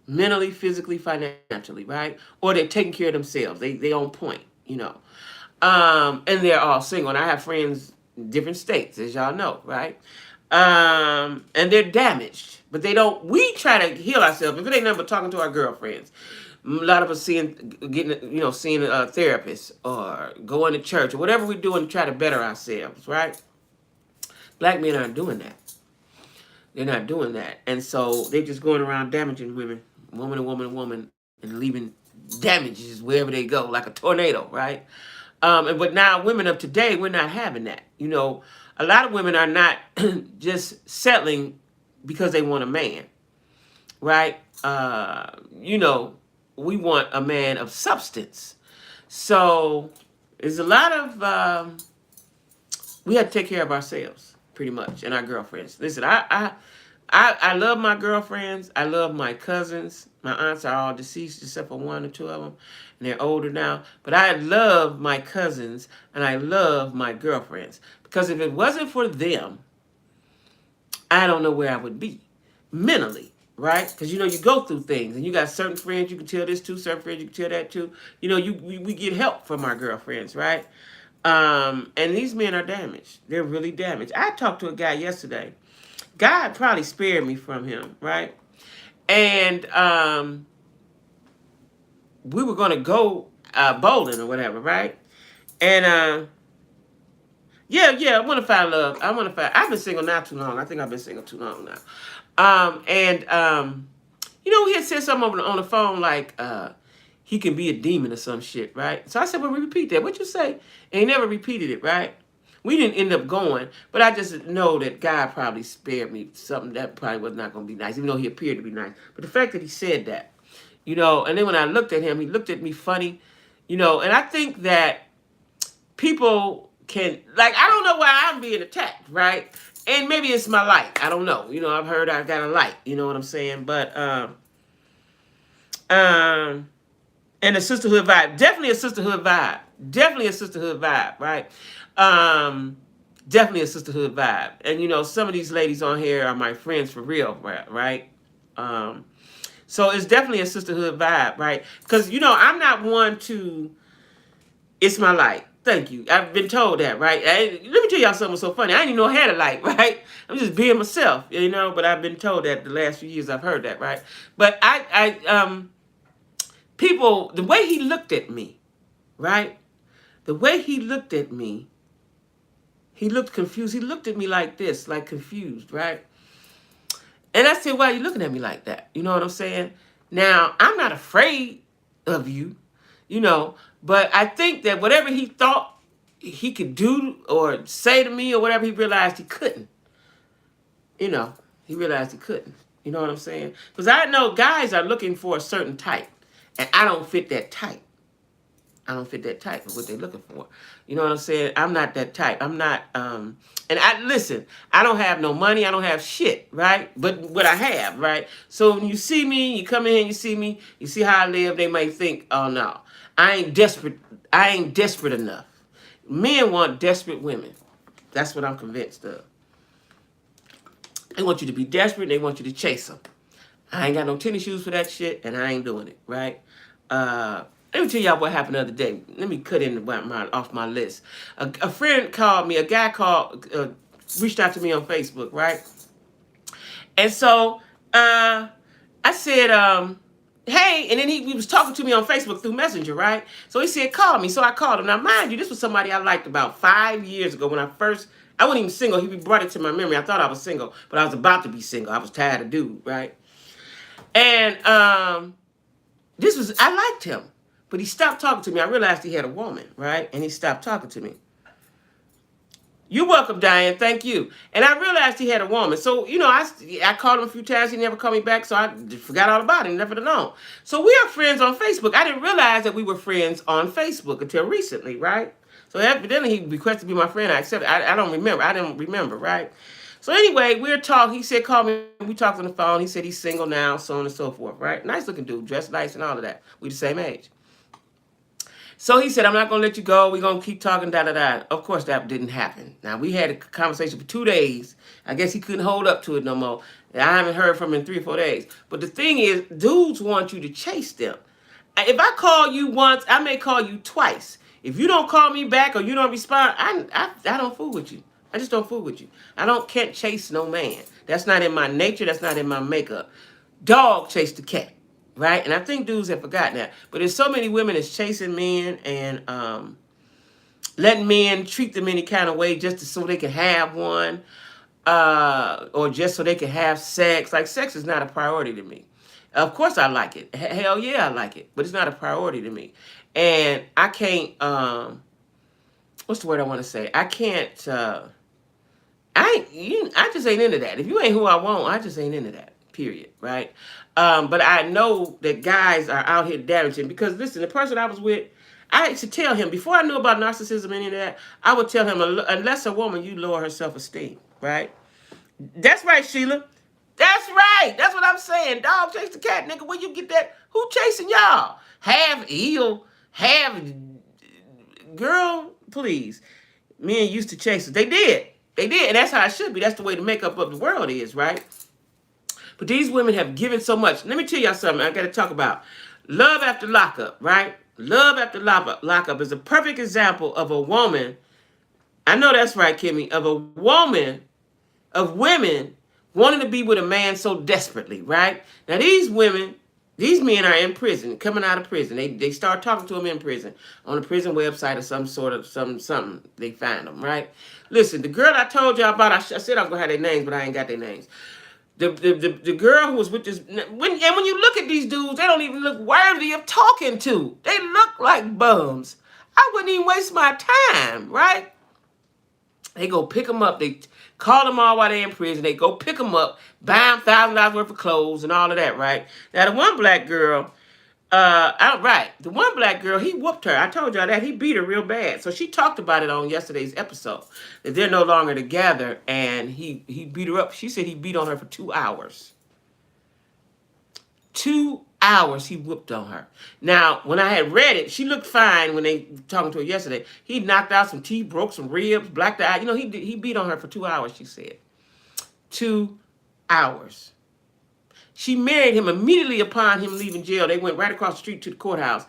[SPEAKER 1] mentally, physically, financially, right? Or they're taking care of themselves. They on point, and they're all single. And I have friends in different states, as y'all know, right? And they're damaged, but they don't. We try to heal ourselves. If it ain't nothing but talking to our girlfriends, a lot of us seeing a therapist or going to church or whatever we're doing to try to better ourselves, right? Black men aren't doing that. They're not doing that, and so they're just going around damaging women, woman to woman to woman, and leaving damages wherever they go, like a tornado, right? But now women of today, we're not having that. A lot of women are not just settling because they want a man, right? We want a man of substance. So there's a lot of we have to take care of ourselves, pretty much, and our girlfriends. Listen, I love my girlfriends. I love my cousins. My aunts are all deceased except for one or two of them, and they're older now. But I love my cousins and I love my girlfriends because if it wasn't for them, I don't know where I would be mentally, right? Because you go through things, and you got certain friends you can tell this to, certain friends you can tell that to. We get help from our girlfriends, right? And these men are damaged. They're really damaged. I talked to a guy yesterday. God probably spared me from him, right? And we were going to go bowling or whatever, right? And yeah, I want to find love. I've been single not too long. I think I've been single too long now. We had said something on the phone like he can be a demon or some shit, right? So I said, well, repeat that. What'd you say? And he never repeated it, right? We didn't end up going, but I just know that God probably spared me something that probably was not going to be nice, even though he appeared to be nice. But the fact that he said that, and then when I looked at him, he looked at me funny, and I think that people can, like, I don't know why I'm being attacked, right? And maybe it's my light. I don't know. I've heard I've got a light. You know what I'm saying? But, and a sisterhood vibe. Definitely a sisterhood vibe. Definitely a sisterhood vibe, right? Definitely a sisterhood vibe. And, some of these ladies on here are my friends for real, right? So it's definitely a sisterhood vibe, right? Because, I'm not one to, it's my light. Thank you. I've been told that, right? Let me tell y'all something so funny. I didn't even know I had a light, right? I'm just being myself, but I've been told that the last few years I've heard that, right? But people, the way he looked at me, right? The way he looked at me, he looked confused. He looked at me like this, like confused, right? And I said, why are you looking at me like that? You know what I'm saying? Now, I'm not afraid of you, but I think that whatever he thought he could do or say to me or whatever, he realized he couldn't. He realized he couldn't. You know what I'm saying? Because I know guys are looking for a certain type, and I don't fit that type. I don't fit that type of what they're looking for. You know what I'm saying? I'm not that type. I'm not, and listen, I don't have no money. I don't have shit, right? But what I have, right? So when you see me, you come in here and you see me, you see how I live, they might think, oh no, I ain't desperate. I ain't desperate enough. Men want desperate women. That's what I'm convinced of. They want you to be desperate. They want you to chase them. I ain't got no tennis shoes for that shit, and I ain't doing it, right? Let me tell y'all what happened the other day. Let me cut in off my list. A friend called me. A guy reached out to me on Facebook, right? And so I said, hey, and then he was talking to me on Facebook through Messenger, right? So he said, call me. So I called him. Now, mind you, this was somebody I liked about 5 years ago when I wasn't even single. He brought it to my memory. I thought I was single, but I was about to be single. I was tired of dude, right? And I liked him. But he stopped talking to me. I realized he had a woman, right? And he stopped talking to me. You're welcome, Diane. Thank you. And I realized he had a woman. So, I called him a few times. He never called me back. So I forgot all about him. Never known. So we are friends on Facebook. I didn't realize that we were friends on Facebook until recently, right? So evidently he requested to be my friend. I accepted. I don't remember. I didn't remember, right? So anyway, we're talking. He said, call me. We talked on the phone. He said he's single now, so on and so forth, right? Nice looking dude, dressed nice and all of that. We the same age. So he said, I'm not going to let you go. We're going to keep talking, da, da, da. Of course, that didn't happen. Now, we had a conversation for 2 days. I guess he couldn't hold up to it no more. I haven't heard from him in 3 or 4 days. But the thing is, dudes want you to chase them. If I call you once, I may call you twice. If you don't call me back or you don't respond, I don't fool with you. I just don't fool with you. Can't chase no man. That's not in my nature. That's not in my makeup. Dog chase the cat, right? And I think dudes have forgotten that. But there's so many women that's chasing men and letting men treat them any kind of way just so they can have one, or just so they can have sex. Like, sex is not a priority to me. Of course I like it. Hell yeah, I like it. But it's not a priority to me. And I can't, what's the word I want to say? I can't, I just ain't into that. If you ain't who I want, I just ain't into that. Period. Right? But I know that guys are out here damaging because, listen, the person I was with, I used to tell him, before I knew about narcissism and any of that, I would tell him, unless a woman, you lower her self-esteem. Right? That's right, Sheila. That's right. That's what I'm saying. Dog chase the cat, nigga. Where you get that? Who chasing y'all? Have eel, have girl, please. Men used to chase us. They did. They did, and that's how it should be. That's the way the makeup of the world is, right? But these women have given so much. Let me tell y'all something I got to talk about. Love after lockup, right? Love after lockup is a perfect example of a woman. I know that's right, Kimmy. Of a woman, of women wanting to be with a man so desperately, right? Now these women, these men are in prison, coming out of prison. They start talking to them in prison, on a prison website or some sort of something. They find them, right? Listen, the girl I told y'all about, I said I was gonna have their names, but I ain't got their names. The girl who was with this, when you look at these dudes, they don't even look worthy of talking to. They look like bums. I wouldn't even waste my time, right? They go pick them up. They call them all while they're in prison. They go pick them up, buy them $1,000 worth of clothes and all of that, right? Now, the one black girl, the one black girl, he whooped her. I told y'all that. He beat her real bad. So she talked about it on yesterday's episode, that they're no longer together, and he beat her up. She said he beat on her for 2 hours. 2 hours he whooped on her. Now, when I had read it, she looked fine when they talking to her yesterday. He knocked out some teeth, broke some ribs, blacked the eye. He beat on her for 2 hours, she said. 2 hours. She married him immediately upon him leaving jail. They went right across the street to the courthouse.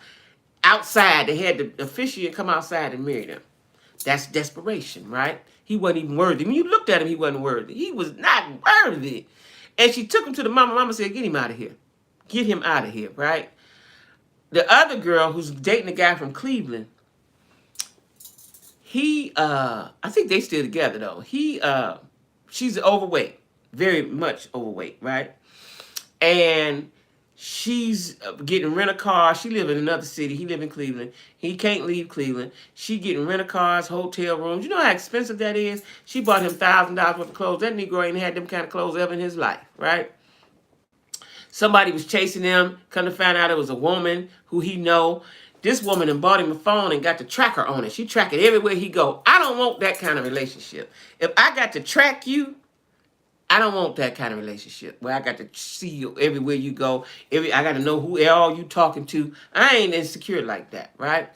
[SPEAKER 1] Outside, they had the officiant come outside and marry them. That's desperation, right? He wasn't even worthy. When you looked at him, he wasn't worthy. He was not worthy. And she took him to the mama. Mama said, get him out of here. Get him out of here, right? The other girl who's dating a guy from Cleveland, I think they still together though. She's overweight, very much overweight, right? And she's getting rent a car. She live in another city. He live in Cleveland. He can't leave Cleveland. She getting rent a cars, hotel rooms. You know how expensive that is? She bought him $1,000 worth of clothes. That Negro ain't had them kind of clothes ever in his life, right? Somebody was chasing him. Come to find out it was a woman who he know. This woman and bought him a phone and got the tracker on it. She track it everywhere he go. I don't want that kind of relationship. If I got to track you, I don't want that kind of relationship where I got to see you everywhere you go. I got to know who all you talking to. I ain't insecure like that, right?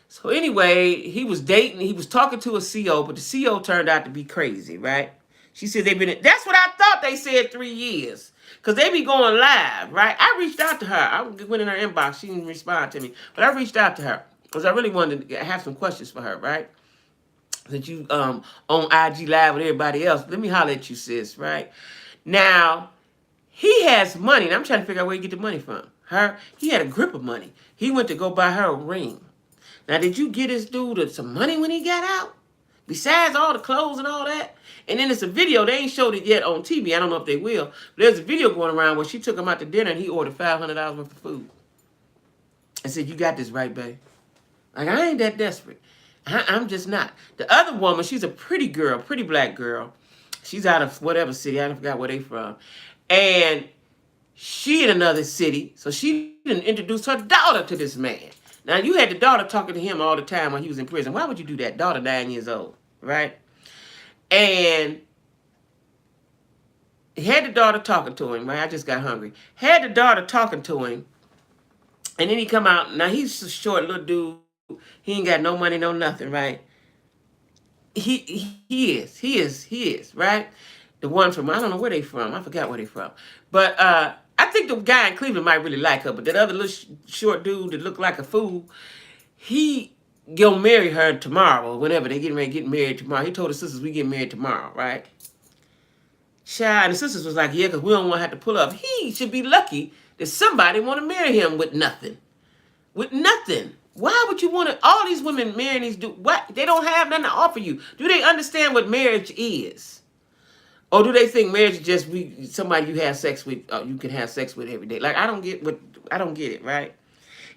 [SPEAKER 1] So anyway, he was dating. He was talking to a CO, but the CO turned out to be crazy, right? She said that's what I thought they said 3 years. Because they be going live, right? I reached out to her. I went in her inbox. She didn't respond to me. But I reached out to her because I really wanted to have some questions for her, right? That you on IG Live with everybody else. Let me holler at you, sis, right? Now, he has money. And I'm trying to figure out where he get the money from. He had a grip of money. He went to go buy her a ring. Now, did you get this dude some money when he got out? Besides all the clothes and all that? And then it's a video. They ain't showed it yet on TV. I don't know if they will. But there's a video going around where she took him out to dinner and he ordered $500 worth of food. I said, you got this right, babe. Like, I ain't that desperate. I'm just not. The other woman, she's a pretty girl, pretty black girl. She's out of whatever city. I forgot where they from. And she in another city. So she didn't introduce her daughter to this man. Now, you had the daughter talking to him all the time while he was in prison. Why would you do that? Daughter 9 years old, right? And had the daughter talking to him, right? I just got hungry. Had the daughter talking to him. And then he come out. Now, he's a short little dude. He ain't got no money, no nothing, right? He is, right? The one from, I don't know where they from. I forgot where they from. But I think the guy in Cleveland might really like her. But that other little short dude that looked like a fool, he gonna marry her tomorrow or whenever they getting ready to get married tomorrow. He told his sisters we get married tomorrow, right? Child, and the sisters was like, yeah, because we don't want to have to pull up. He should be lucky that somebody want to marry him with nothing. With nothing. Why would you want to? All these women marrying these dudes, what? They don't have nothing to offer you. Do they understand what marriage is? Or do they think marriage is just somebody you have sex with, you can have sex with every day? Like, I don't get it, right?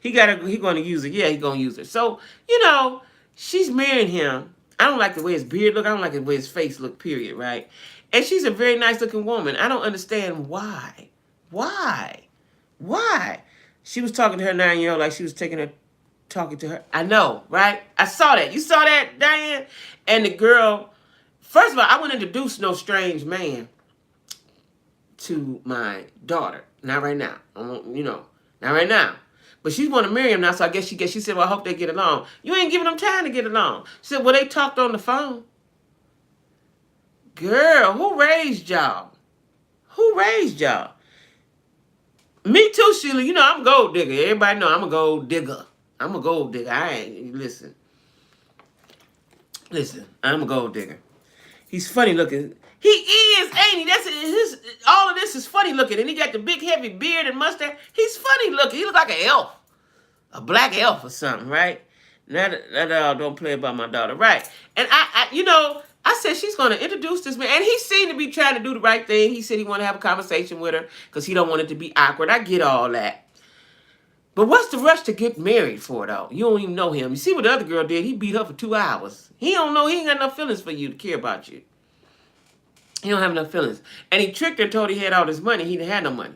[SPEAKER 1] He gonna use it. Yeah, he gonna use it. So, she's marrying him. I don't like the way his beard look. I don't like the way his face look, period, right? And she's a very nice looking woman. I don't understand why. Why? She was talking to her 9-year-old like she was talking to her. I know, right? I saw that. You saw that, Diane? And the girl, first of all, I wouldn't introduce no strange man to my daughter. Not right now. Not right now. But she's want to marry him now, so I guess she said, well, I hope they get along. You ain't giving them time to get along. She said, well, they talked on the phone. Girl, who raised y'all? Me too, Sheila. I'm a gold digger. Everybody know I'm a gold digger. I ain't, listen, I'm a gold digger. He's funny looking. He is, ain't he? All of this is funny looking. And he got the big heavy beard and mustache. He's funny looking. He look like an elf. A black elf or something, right? That don't play about my daughter, right? And I said she's going to introduce this man. And he seemed to be trying to do the right thing. He said he want to have a conversation with her because he don't want it to be awkward. I get all that. But what's the rush to get married for, though? You don't even know him. You see what the other girl did? He beat her for 2 hours. He don't know. He ain't got enough feelings for you to care about you. He don't have enough feelings. And he tricked her and told her he had all this money. He didn't have no money.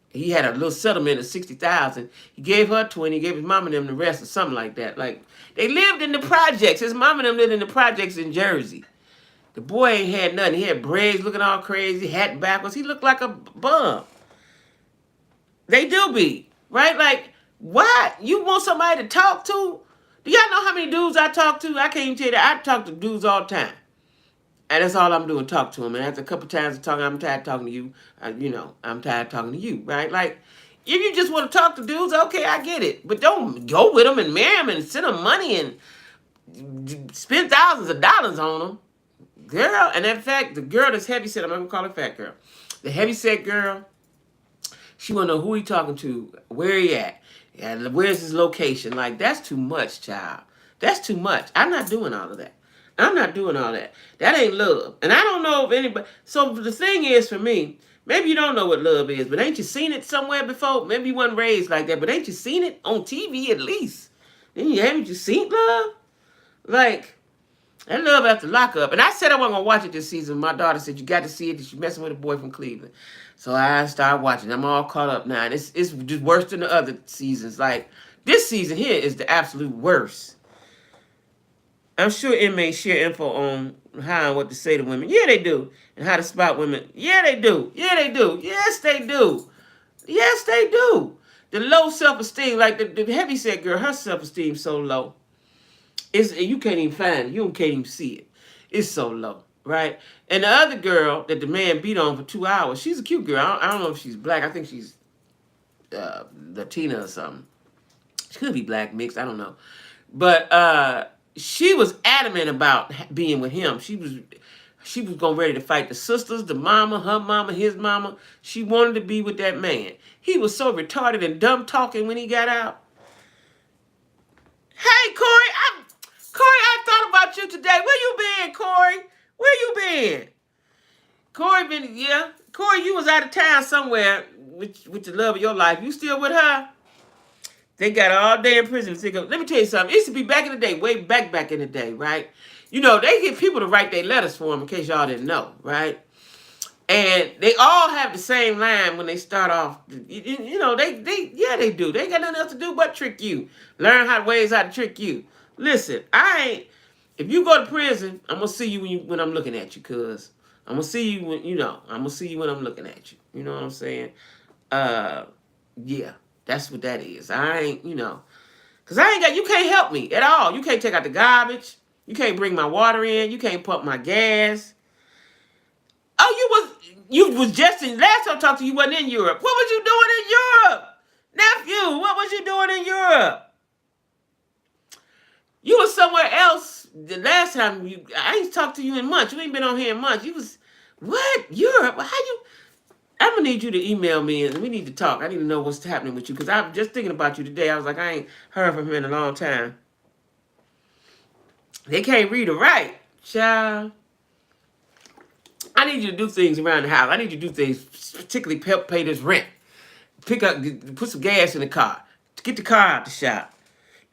[SPEAKER 1] He had a little settlement of $60,000. He gave her 20. He gave his mom and them the rest or something like that. Like, they lived in the projects. His mom and them lived in the projects in Jersey. The boy ain't had nothing. He had braids looking all crazy, hat backwards. He looked like a bum. They do be. Right? Like, why? You want somebody to talk to? Do y'all know how many dudes I talk to? I can't even tell you that. I talk to dudes all the time. And that's all I'm doing, talk to them. And after a couple times of talking, I'm tired of talking to you. I'm tired of talking to you, right? Like, if you just want to talk to dudes, okay, I get it. But don't go with them and marry them and send them money and spend thousands of dollars on them. Girl, and in fact, the girl that's heavy set, I'm not going to call her fat girl. The heavy set girl, she want to know who he talking to, where he at, and where's his location. Like, that's too much, child. That's too much. I'm not doing all of that. That ain't love. And I don't know if anybody... So the thing is, for me, maybe you don't know what love is, but ain't you seen it somewhere before? Maybe you wasn't raised like that, but ain't you seen it on TV at least? Haven't you seen love? Like, that love after lockup. And I said I wasn't going to watch it this season. My daughter said, you got to see it. She's messing with a boy from Cleveland. So I started watching. I'm all caught up now. And it's just worse than the other seasons. Like, this season here is the absolute worst. I'm sure inmates share info on how and what to say to women. Yeah, they do. And how to spot women. Yeah, they do. Yes, they do. The low self-esteem, like the heavyset girl, her self-esteem so low. You can't even find it. You can't even see it. It's so low, right? And the other girl that the man beat on for 2 hours, she's a cute girl. I don't know if she's black. I think she's Latina or something. She could be black mixed. I don't know. But she was adamant about being with him. She was going ready to fight the sisters, the mama, her mama, his mama. She wanted to be with that man. He was so retarded and dumb talking when he got out. Hey, Corey, I thought about you today. Where you been, Corey? Where you been? Corey, you was out of town somewhere with the love of your life. You still with her? They got all day in prison. Let me tell you something. It used to be back in the day, way back in the day, right? You know, they get people to write their letters for them, in case y'all didn't know, right? And they all have the same line when they start off. You know, they do. They ain't got nothing else to do but trick you. Learn ways how to trick you. Listen, I ain't. If you go to prison, I'm gonna see you when I'm looking at you, cuz I'm gonna see you when I'm gonna see you when I'm looking at you. You know what I'm saying? Uh, yeah, that's what that is. I ain't, cause I ain't got. You can't help me at all. You can't take out the garbage. You can't bring my water in. You can't pump my gas. Oh, you was just in last time I talked to you, wasn't in Europe. What was you doing in Europe? Nephew, what was you doing in Europe? You was somewhere else the last time I ain't talked to you in months. You ain't been on here in months. You was what? Europe? How you I'm gonna need you to email me and we need to talk. I need to know what's happening with you because I'm just thinking about you today. I was like, I ain't heard from him in a long time. They can't read or write, child. I need you to do things around the house. I need you to do things, particularly pay this rent. Put some gas in the car. Get the car out the shop.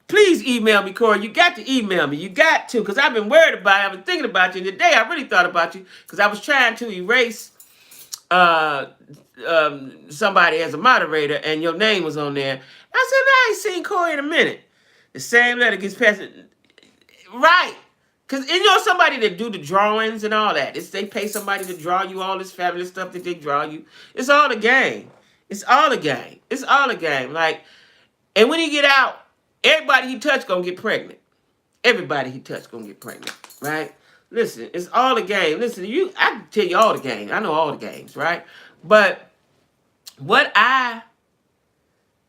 [SPEAKER 1] Please email me, Corey. You got to email me. You got to, because I've been worried about it. I've been thinking about you. And today I really thought about you because I was trying to erase somebody as a moderator and your name was on there. I said, I ain't seen Corey in a minute. The same letter gets passed. Right. Because somebody that do the drawings and all that. They pay somebody to draw you all this fabulous stuff that they draw you. It's all a game. It's all a game. It's all a game. Like, and when he get out, everybody he touch gonna get pregnant. Everybody he touch gonna get pregnant. Right? Listen, it's all a game. Listen, I can tell you all the games. I know all the games, right? But what I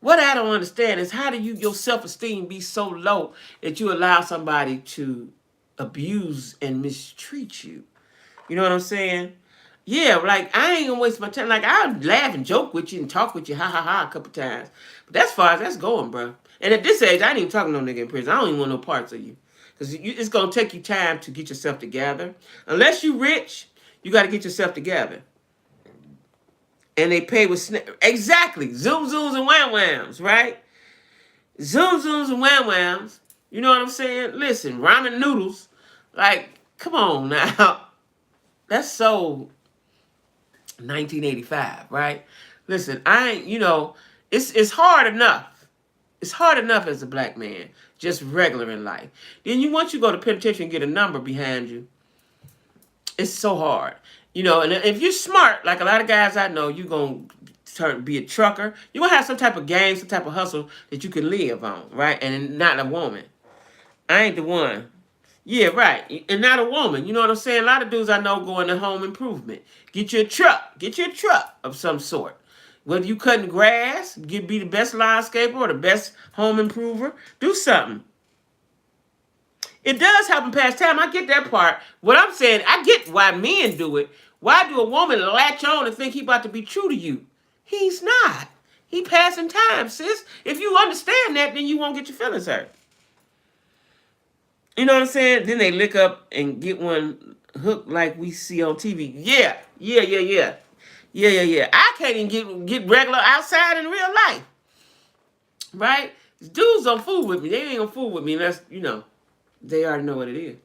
[SPEAKER 1] don't understand is how do your self-esteem be so low that you allow somebody to abuse and mistreat you? You know what I'm saying? Yeah, like I ain't gonna waste my time. Like I'll laugh and joke with you and talk with you, ha ha ha, a couple times. But that's far as that's going, bro. And at this age, I ain't even talking to no nigga in prison. I don't even want no parts of you. Because it's gonna take you time to get yourself together. Unless you rich, you gotta get yourself together. And they pay with exactly zoom zooms and wham whams, right? Zoom zooms and wham whams. You know what I'm saying? Listen, ramen noodles. Like, come on now. That's so 1985, right? Listen, I ain't, it's hard enough. It's hard enough as a black man, just regular in life. Then once you go to penitentiary and get a number behind you, it's so hard. And if you're smart, like a lot of guys I know, you're going to be a trucker. You're going to have some type of game, some type of hustle that you can live on, right? And not a woman. I ain't the one. Yeah, right. And not a woman. You know what I'm saying? A lot of dudes I know go into home improvement. Get you a truck. Get you a truck of some sort. Whether you cutting grass, be the best landscaper or the best home improver, do something. It does happen past time. I get that part. What I'm saying, I get why men do it. Why do a woman latch on and think he about to be true to you? He's not. He passing time, sis. If you understand that, then you won't get your feelings hurt. You know what I'm saying? Then they lick up and get one hooked like we see on TV. Yeah. I can't even get regular outside in real life. Right? Dudes don't fool with me. They ain't gonna fool with me unless, they already know what it is.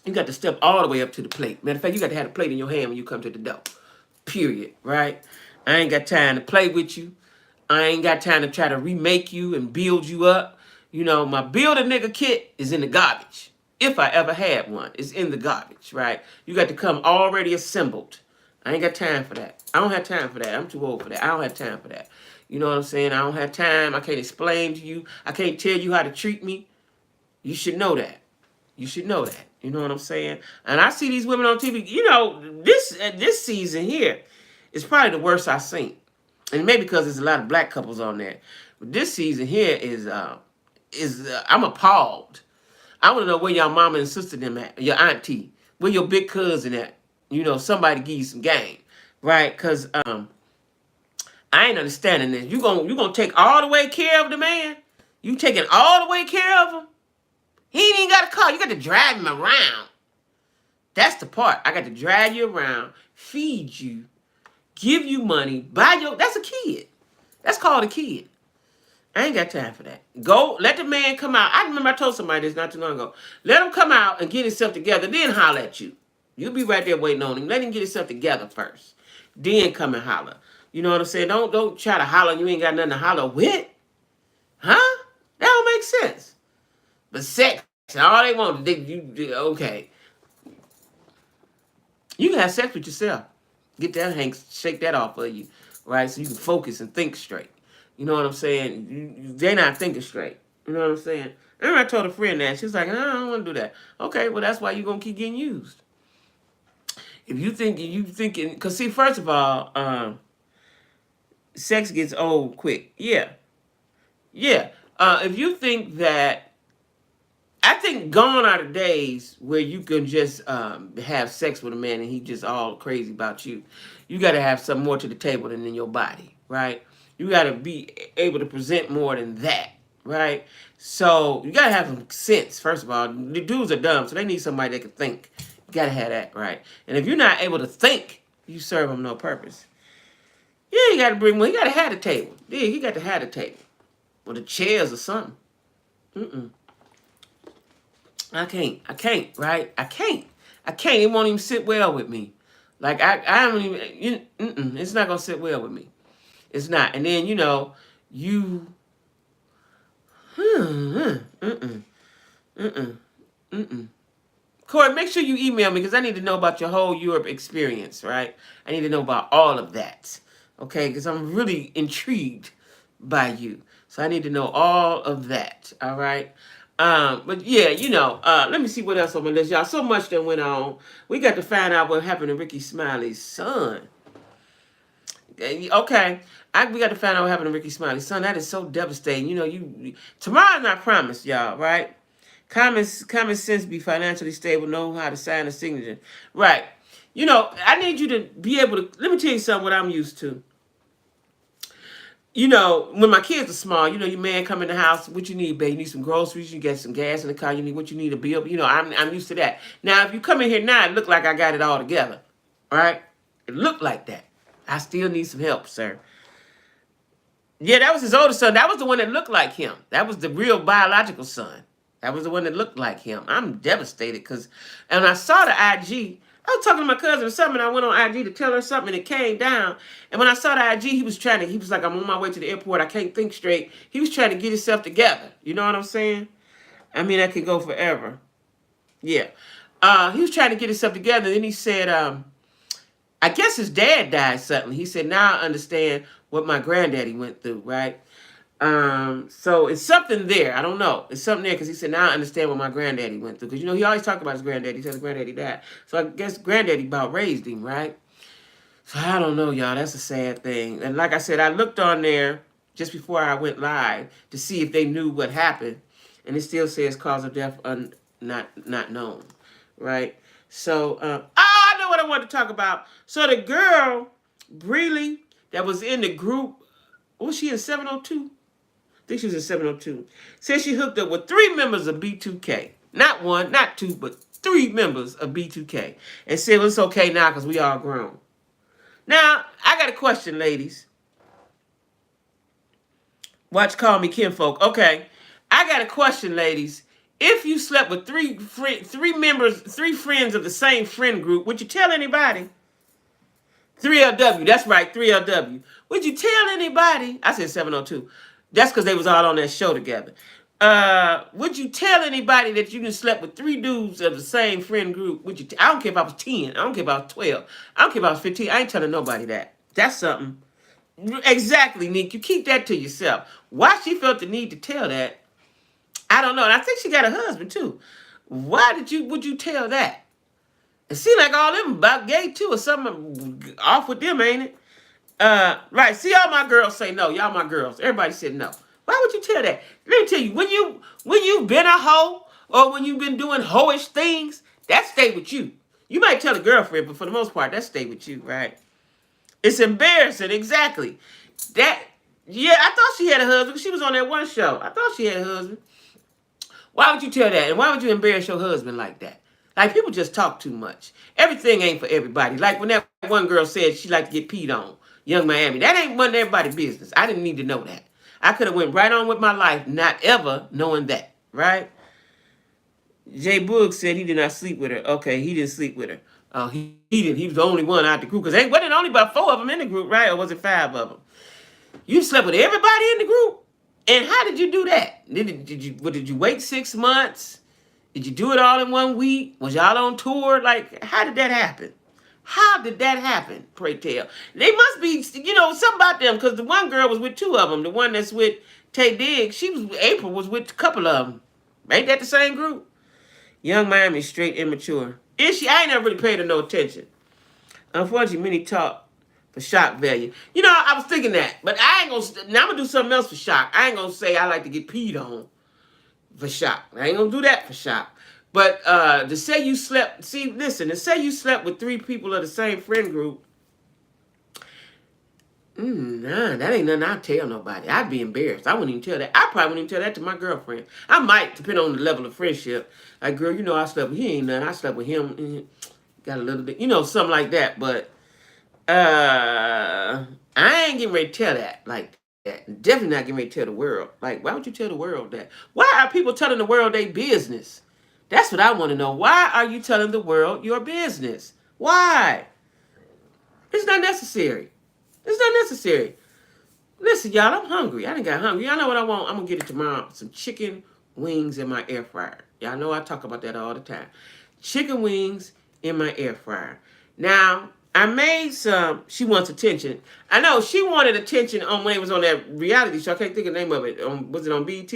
[SPEAKER 1] You got to step all the way up to the plate. Matter of fact, you got to have a plate in your hand when you come to the door. Period. Right? I ain't got time to play with you. I ain't got time to try to remake you and build you up. My build a nigga kit is in the garbage. If I ever had one, it's in the garbage, right? You got to come already assembled. I ain't got time for that. I don't have time for that. I'm too old for that. I don't have time for that. You know what I'm saying? I don't have time. I can't explain to you. I can't tell you how to treat me. You should know that. You should know that. You know what I'm saying? And I see these women on TV. This season here is probably the worst I've seen. And maybe because there's a lot of black couples on there. But this season here is I'm appalled. I want to know where your mama and sister them at, your auntie, where your big cousin at. Somebody give you some game, right? Because I ain't understanding this. You gonna take all the way care of the man? You taking all the way care of him? He ain't even got a car. You got to drive him around. That's the part. I got to drive you around, feed you, give you money, buy your. That's a kid. That's called a kid. I ain't got time for that. Go, let the man come out. I remember I told somebody this not too long ago. Let him come out and get himself together, then holler at you. You'll be right there waiting on him. Let him get himself together first. Then come and holler. You know what I'm saying? Don't try to holler. You ain't got nothing to holler with. Huh? That don't make sense. But sex, all they want, okay. You can have sex with yourself. Get that shake that off of you, right? So you can focus and think straight. You know what I'm saying? They're not thinking straight. You know what I'm saying? I remember I told a friend that. She was like, no, I don't want to do that. Okay, well, that's why you're going to keep getting used. If you thinking, because see, first of all, sex gets old quick. Yeah. Yeah. If you think that, I think gone are the days where you can just have sex with a man and he just all crazy about you. You got to have something more to the table than in your body, right? You got to be able to present more than that, right? So you got to have some sense, first of all. The dudes are dumb, so they need somebody that can think. You got to have that, right? And if you're not able to think, you serve them no purpose. Yeah, you got to bring one. You got to have the table. Yeah, you got to have the table. Or the chairs or something. Mm-mm. I can't, right? I can't. It won't even sit well with me. Like, I don't even, it's not going to sit well with me. It's not. And then, you, Corey, make sure you email me because I need to know about your whole Europe experience, right? I need to know about all of that, okay? Because I'm really intrigued by you. So I need to know all of that, all right? But yeah, let me see what else on my list, y'all. So much that went on. We got to find out what happened to Ricky Smiley's son. Okay, we got to find out what happened to Ricky Smiley's son. That is so devastating. Tomorrow's not promised, y'all, right? Common sense, be financially stable, know how to sign a signature. Right. I need you to be able to, let me tell you something what I'm used to. When my kids are small, your man come in the house, what you need, babe? You need some groceries, you get some gas in the car, you need what you need, a bill. I'm used to that. Now, if you come in here now, it look like I got it all together. All right? It looked like that. I still need some help, sir. Yeah, that was his older son. That was the one that looked like him. That was the real biological son. That was the one that looked like him. I'm devastated and I saw the IG. I was talking to my cousin or something. I went on IG to tell her something, and it came down. And when I saw the IG, he was like, I'm on my way to the airport. I can't think straight. He was trying to get himself together. You know what I'm saying? I mean, that could go forever. Yeah. He was trying to get himself together. And then he said, I guess his dad died suddenly. He said, now I understand what my granddaddy went through, right? So it's something there. I don't know. It's something there because he said, now I understand what my granddaddy went through. Because, he always talked about his granddaddy. He said his granddaddy died. So I guess granddaddy about raised him, right? So I don't know, y'all. That's a sad thing. And like I said, I looked on there just before I went live to see if they knew what happened. And it still says cause of death not known, right? So, I know what I want to talk about. So the girl, Breely, that was in the group, was she in 702? I think she was in 702. Said she hooked up with 3 members of B2K. Not 1, not 2, but 3 members of B2K. And said, well, it's okay now because we all grown. Now, I got a question, ladies. Watch Call Me Kinfolk. Okay. I got a question, ladies. If you slept with 3 friends of the same friend group, would you tell anybody? 3LW. That's right, 3LW. Would you tell anybody? I said 702. That's because they was all on that show together. Would you tell anybody that you slept with 3 dudes of the same friend group? Would you? I don't care if I was 10. I don't care if I was 12. I don't care if I was 15. I ain't telling nobody that. That's something. Exactly, Nick. You keep that to yourself. Why she felt the need to tell that, I don't know. And I think she got a husband too. Would you tell that? It seems like all them about gay too or something off with them, ain't it? Right. See, all my girls say no. Y'all my girls. Everybody said no. Why would you tell that? Let me tell you, when you've been a hoe or when you've been doing hoish things, that stay with you. You might tell a girlfriend, but for the most part, that stay with you, right? It's embarrassing, exactly. Yeah, I thought she had a husband. She was on that one show. I thought she had a husband. Why would you tell that? And why would you embarrass your husband like that? Like, people just talk too much. Everything ain't for everybody. Like when that one girl said she liked to get peed on, Young Miami. That ain't wasn't everybody's business. I didn't need to know that. I could have went right on with my life, not ever knowing that, right? Jay Boog said he did not sleep with her. Okay, he didn't sleep with her. Oh, he didn't. He was the only one out the group because there wasn't only about 4 of them in the group, right? Or was it 5 of them? You slept with everybody in the group, and how did you do that? Did you wait 6 months? Did you do it all in 1 week? Was y'all on tour? Like, how did that happen? How did that happen? Pray tell. They must be, something about them because the one girl was with 2 of them. The one that's with Tay Diggs, April was with a couple of them. Ain't that the same group? Young Miami, straight immature. Is she? I ain't never really paid her no attention. Unfortunately, many talk for shock value. I was thinking that, but I ain't gonna. Now I'm gonna do something else for shock. I ain't gonna say I like to get peed on for shock. I ain't gonna do that for shock. But to say you slept, to say you slept with 3 people of the same friend group, nah, that ain't nothing I'd tell nobody. I'd be embarrassed. I wouldn't even tell that. I probably wouldn't even tell that to my girlfriend. I might, depending on the level of friendship. Like, girl, I slept with, he ain't nothing. I slept with him. Got a little bit, something like that. But I ain't getting ready to tell that like that. Definitely not getting ready to tell the world. Like, why would you tell the world that? Why are people telling the world their business? That's what I want to know. Why are you telling the world your business? Why? It's not necessary. It's not necessary. Listen, y'all, I'm hungry. I done got hungry. Y'all know what I want? I'm going to get it tomorrow. Some chicken wings in my air fryer. Y'all know I talk about that all the time. Chicken wings in my air fryer. Now, I made some. She wants attention. I know she wanted attention on when it was on that reality show. I can't think of the name of it. Was it on BET?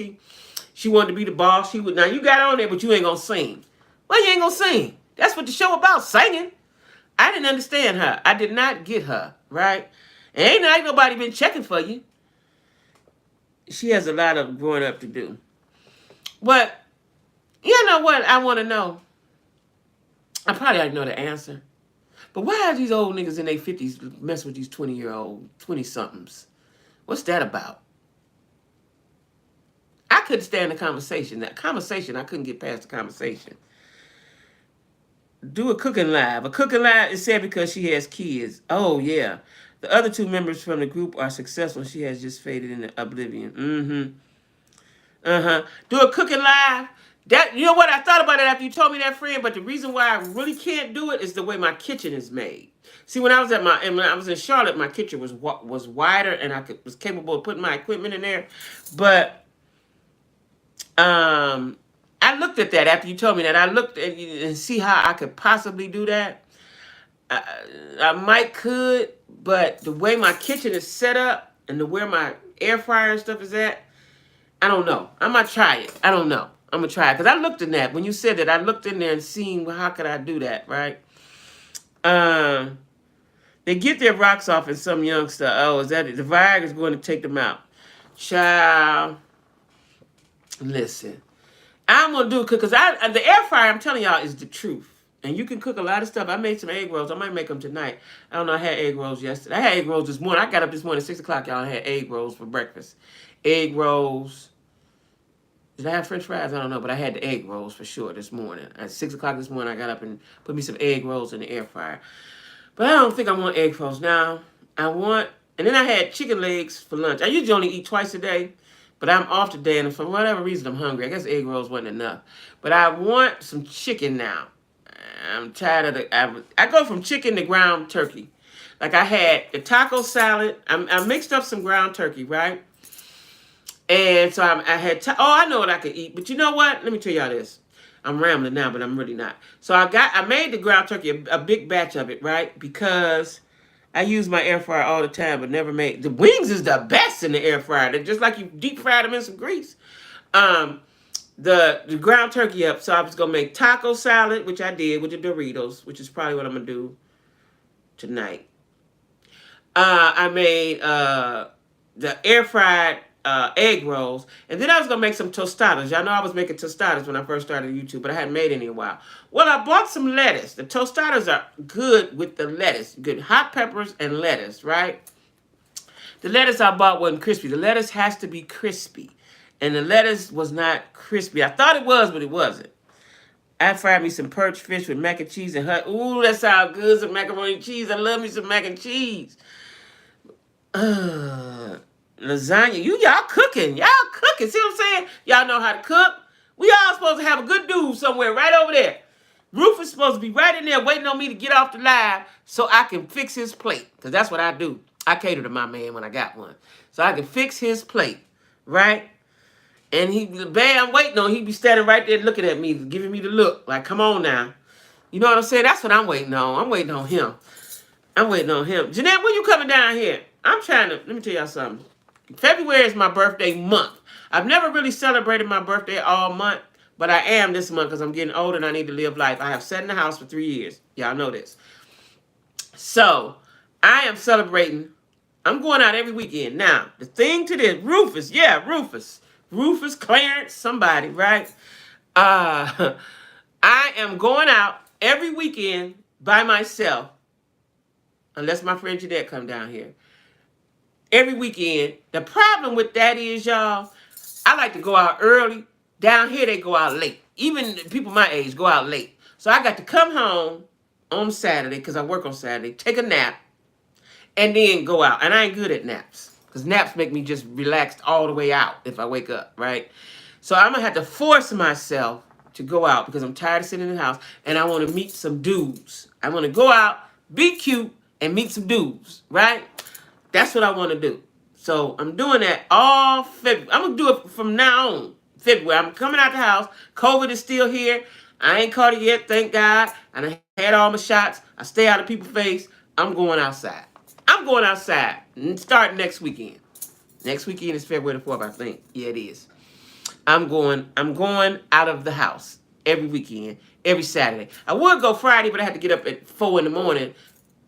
[SPEAKER 1] She wanted to be the boss. Now you got on there, but you ain't gonna sing. Well, you ain't gonna sing. That's what the show about, singing. I didn't understand her. I did not get her, right? And ain't nobody been checking for you. She has a lot of growing up to do. But you know what I want to know? I probably already know the answer. But why are these old niggas in their 50s mess with these 20-year-old, 20-somethings? What's that about? I couldn't stand the conversation. That conversation, I couldn't get past the conversation. Do a cooking live. A cooking live is said because she has kids. Oh, yeah. The other 2 members from the group are successful. She has just faded into oblivion. Do a cooking live. That, you know what? I thought about it after you told me that, friend, but the reason why I really can't do it is the way my kitchen is made. See, when I was in Charlotte, my kitchen was wider and was capable of putting my equipment in there. But I looked at that after you told me that. I looked at and see how I could possibly do that. I could, but the way my kitchen is set up and where my air fryer and stuff is at, I don't know. I might try it. I don't know. I'm going to try it. Because I looked in that. When you said that, I looked in there and seen, well, how could I do that, right? They get their rocks off in some youngster. Oh, is that it? The Viagra's going to take them out. Child, listen. I'm going to do it because the air fryer, I'm telling y'all, is the truth. And you can cook a lot of stuff. I made some egg rolls. I might make them tonight. I don't know. I had egg rolls yesterday. I had egg rolls this morning. I got up this morning at 6 o'clock, y'all. I had egg rolls for breakfast. Egg rolls. Did I have french fries? I don't know, but I had the egg rolls for sure this morning. At 6 o'clock this morning, I got up and put me some egg rolls in the air fryer. But I don't think I want egg rolls now. And then I had chicken legs for lunch. I usually only eat twice a day, but I'm off today, and for whatever reason, I'm hungry. I guess egg rolls wasn't enough. But I want some chicken now. I'm tired of I go from chicken to ground turkey. Like I had the taco salad. I mixed up some ground turkey, right? And so I had, I know what I could eat. But you know what? Let me tell y'all this. I'm rambling now, but I'm really not. So I made the ground turkey, a big batch of it, right? Because I use my air fryer all the time, but never made. The wings is the best in the air fryer. They're just like you deep fried them in some grease. The ground turkey up. So I was going to make taco salad, which I did with the Doritos, which is probably what I'm going to do tonight. I made the air fried egg rolls. And then I was going to make some tostadas. Y'all know I was making tostadas when I first started YouTube, but I hadn't made any in a while. Well, I bought some lettuce. The tostadas are good with the lettuce. Good hot peppers and lettuce, right? The lettuce I bought wasn't crispy. The lettuce has to be crispy. And the lettuce was not crispy. I thought it was, but it wasn't. I fried me some perch fish with mac and cheese and hot. Ooh, that sounds good. Some macaroni and cheese. I love me some mac and cheese. lasagna. Y'all cooking. Y'all cooking. See what I'm saying? Y'all know how to cook. We all supposed to have a good dude somewhere right over there. Rufus supposed to be right in there waiting on me to get off the live so I can fix his plate. Because that's what I do. I cater to my man when I got one. So I can fix his plate. Right? And I'm waiting on, he be standing right there looking at me, giving me the look. Like, come on now. You know what I'm saying? That's what I'm waiting on. I'm waiting on him. I'm waiting on him. Jeanette, when you coming down here? Let me tell y'all something. February is my birthday month. I've never really celebrated my birthday all month, but I am this month because I'm getting older and I need to live life. I have sat in the house for 3 years. Y'all know this. So, I am celebrating. I'm going out every weekend. Now, the thing to this, Rufus, Rufus, Clarence, somebody, right? I am going out every weekend by myself, unless my friend Jeanette come down here. Every weekend. The problem with that is, y'all, I like to go out early. Down here, they go out late. Even people my age go out late. So I got to come home on Saturday, because I work on Saturday, take a nap, and then go out. And I ain't good at naps, because naps make me just relaxed all the way out if I wake up, right? So I'm going to have to force myself to go out because I'm tired of sitting in the house, and I want to meet some dudes. I want to go out, be cute, and meet some dudes, right? That's what I want to do. So I'm doing that all February. I'm going to do it from now on, February. I'm coming out the house. COVID is still here. I ain't caught it yet, thank God. And I had all my shots. I stay out of people's face. I'm going outside. I'm going outside. Start next weekend. Next weekend is February the 4th, I think. Yeah, it is. I'm going out of the house every weekend, every Saturday. I would go Friday, but I had to get up at 4 in the morning,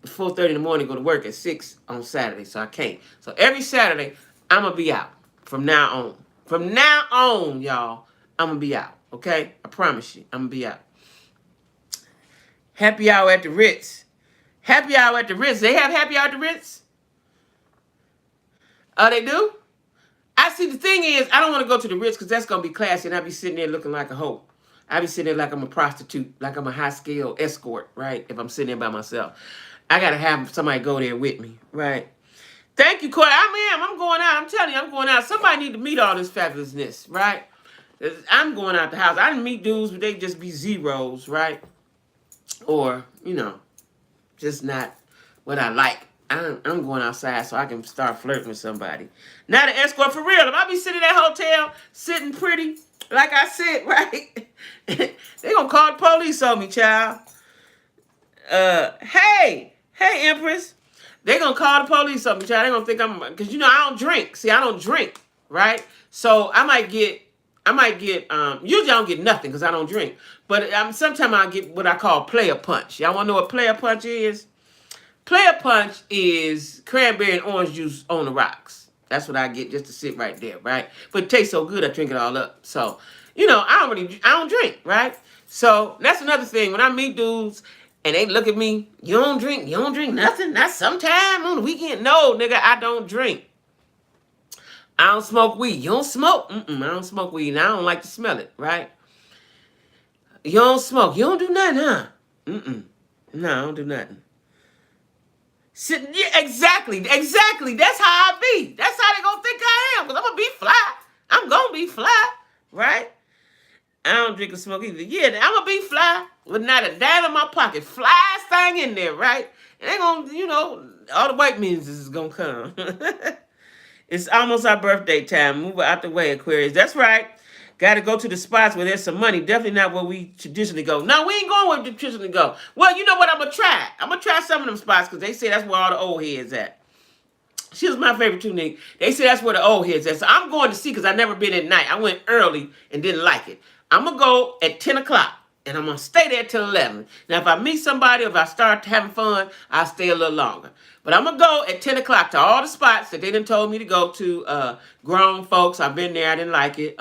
[SPEAKER 1] 4:30 in the morning, go to work at 6 on Saturday, so I can't. So every Saturday, I'm going to be out from now on. From now on, y'all, I'm going to be out, okay? I promise you, I'm going to be out. Happy hour at the Ritz. Happy hour at the Ritz. They have happy hour at the Ritz? Oh, they do? I see, the thing is, I don't want to go to the Ritz because that's going to be classy, and I'll be sitting there looking like a hoe. I'll be sitting there like I'm a prostitute, like I'm a high-scale escort, right, if I'm sitting there by myself. I got to have somebody go there with me, right? Thank you, Corey. I'm going out. I'm telling you, I'm going out. Somebody need to meet all this fabulousness, right? I'm going out the house. I didn't meet dudes, but they just be zeros, right? Or, just not what I like. I'm going outside so I can start flirting with somebody. Not an escort for real. If I be sitting in that hotel, sitting pretty, like I sit, right? They gonna call the police on me, child. Hey, Empress. They gonna call the police on me, child. They gonna think because I don't drink. See, I don't drink, right? So I might get, usually I don't get nothing because I don't drink. But sometimes I get what I call player punch. Y'all wanna know what player punch is? Player punch is cranberry and orange juice on the rocks. That's what I get just to sit right there, right? But it tastes so good, I drink it all up. So, I don't drink, right? So that's another thing. When I meet dudes and they look at me, you don't drink nothing? Not sometime on the weekend? No, nigga, I don't drink. I don't smoke weed. You don't smoke? I don't smoke weed, and I don't like to smell it, right? You don't smoke. You don't do nothing, huh? No, I don't do nothing. Yeah, exactly. That's how I be. That's how they gonna think I am. Because I'm gonna be fly. I'm gonna be fly, right? I don't drink or smoke either. Yeah, I'm gonna be fly with not a dime in my pocket. Fly thing in there, right? And they gonna, all the white men is gonna come. It's almost our birthday time. Move out the way, Aquarius. That's right. Got to go to the spots where there's some money. Definitely not where we traditionally go. No, we ain't going where we traditionally go. Well, you know what I'm going to try? I'm going to try some of them spots because they say that's where all the old heads at. She was my favorite too, Nick. They say that's where the old heads at. So I'm going to see because I've never been at night. I went early and didn't like it. I'm going to go at 10 o'clock and I'm going to stay there till 11. Now, if I meet somebody, if I start having fun, I'll stay a little longer. But I'm going to go at 10 o'clock to all the spots that they done told me to go to. Grown folks, I've been there. I didn't like it.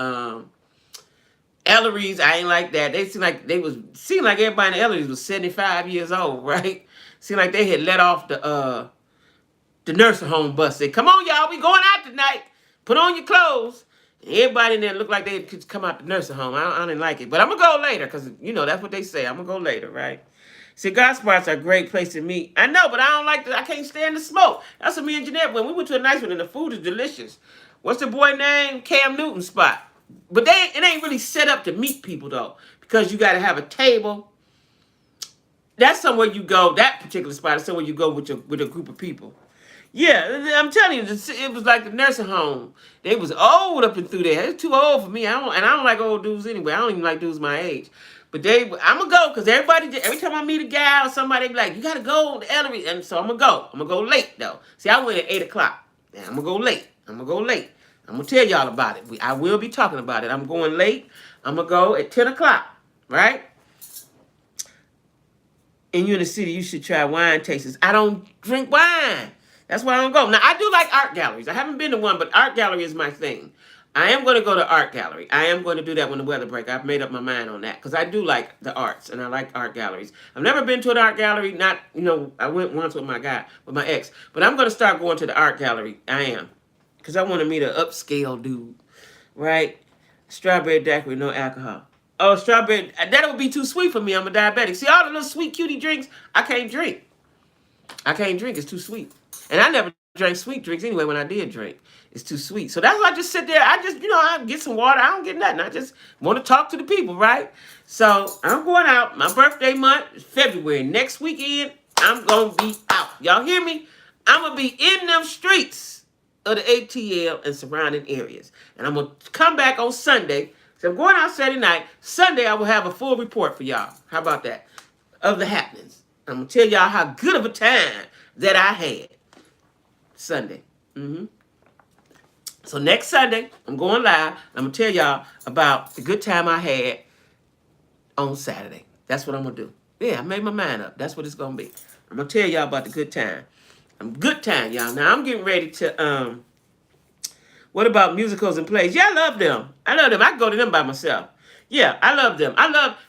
[SPEAKER 1] Ellery's, I ain't like that. They seemed like everybody in Ellery's was 75 years old, right? Seemed like they had let off the nursing home bus. Said, come on, y'all, we going out tonight. Put on your clothes. Everybody in there looked like they could come out the nursing home. I didn't like it. But I'm going to go later because, that's what they say. I'm going to go later, right? Cigar spots are a great place to meet. I know, but I don't like I can't stand the smoke. That's what me and Jeanette went. We went to a nice one and the food is delicious. What's the boy name? Cam Newton spot. But it ain't really set up to meet people, though, because you got to have a table. That's somewhere you go. That particular spot is somewhere you go with a group of people. Yeah, I'm telling you, it was like the nursing home. They was old up and through there. It's too old for me. I don't like old dudes anyway. I don't even like dudes my age. But I'm gonna go because every time I meet a guy or somebody, they be like, you gotta go to the elevator, and so I'm gonna go. I'm gonna go late though. See, I went at 8:00. Yeah, I'm gonna go late. I'm gonna tell y'all about it. I will be talking about it. I'm going late. I'm gonna go at 10:00. Right? And you're in the city, you should try wine tastings. I don't drink wine. That's why I don't go. Now, I do like art galleries. I haven't been to one, but art gallery is my thing. I am going to go to art gallery. I am going to do that when the weather breaks. I've made up my mind on that because I do like the arts and I like art galleries. I've never been to an art gallery. Not, I went once with my ex. But I'm going to start going to the art gallery. I am. Because I want to meet an upscale dude. Right? Strawberry daiquiri, no alcohol. Oh, strawberry. That would be too sweet for me. I'm a diabetic. See, all the little sweet cutie drinks, I can't drink. It's too sweet. And I never drank sweet drinks anyway when I did drink. It's too sweet. So that's why I just sit there. I get some water. I don't get nothing. I just want to talk to the people, right? So I'm going out. My birthday month is February. Next weekend, I'm going to be out. Y'all hear me? I'm going to be in them streets of the ATL and surrounding areas. And I'm going to come back on Sunday. So I'm going out Saturday night. Sunday, I will have a full report for y'all. How about that? Of the happenings. I'm going to tell y'all how good of a time that I had Sunday. So next Sunday, I'm going live. I'm going to tell y'all about the good time I had on Saturday. That's what I'm going to do. Yeah, I made my mind up. That's what it's going to be. I'm going to tell y'all about the good time. Good time, y'all. Now, I'm getting ready to, what about musicals and plays? Yeah, I love them. I can go to them by myself. Yeah, I love them.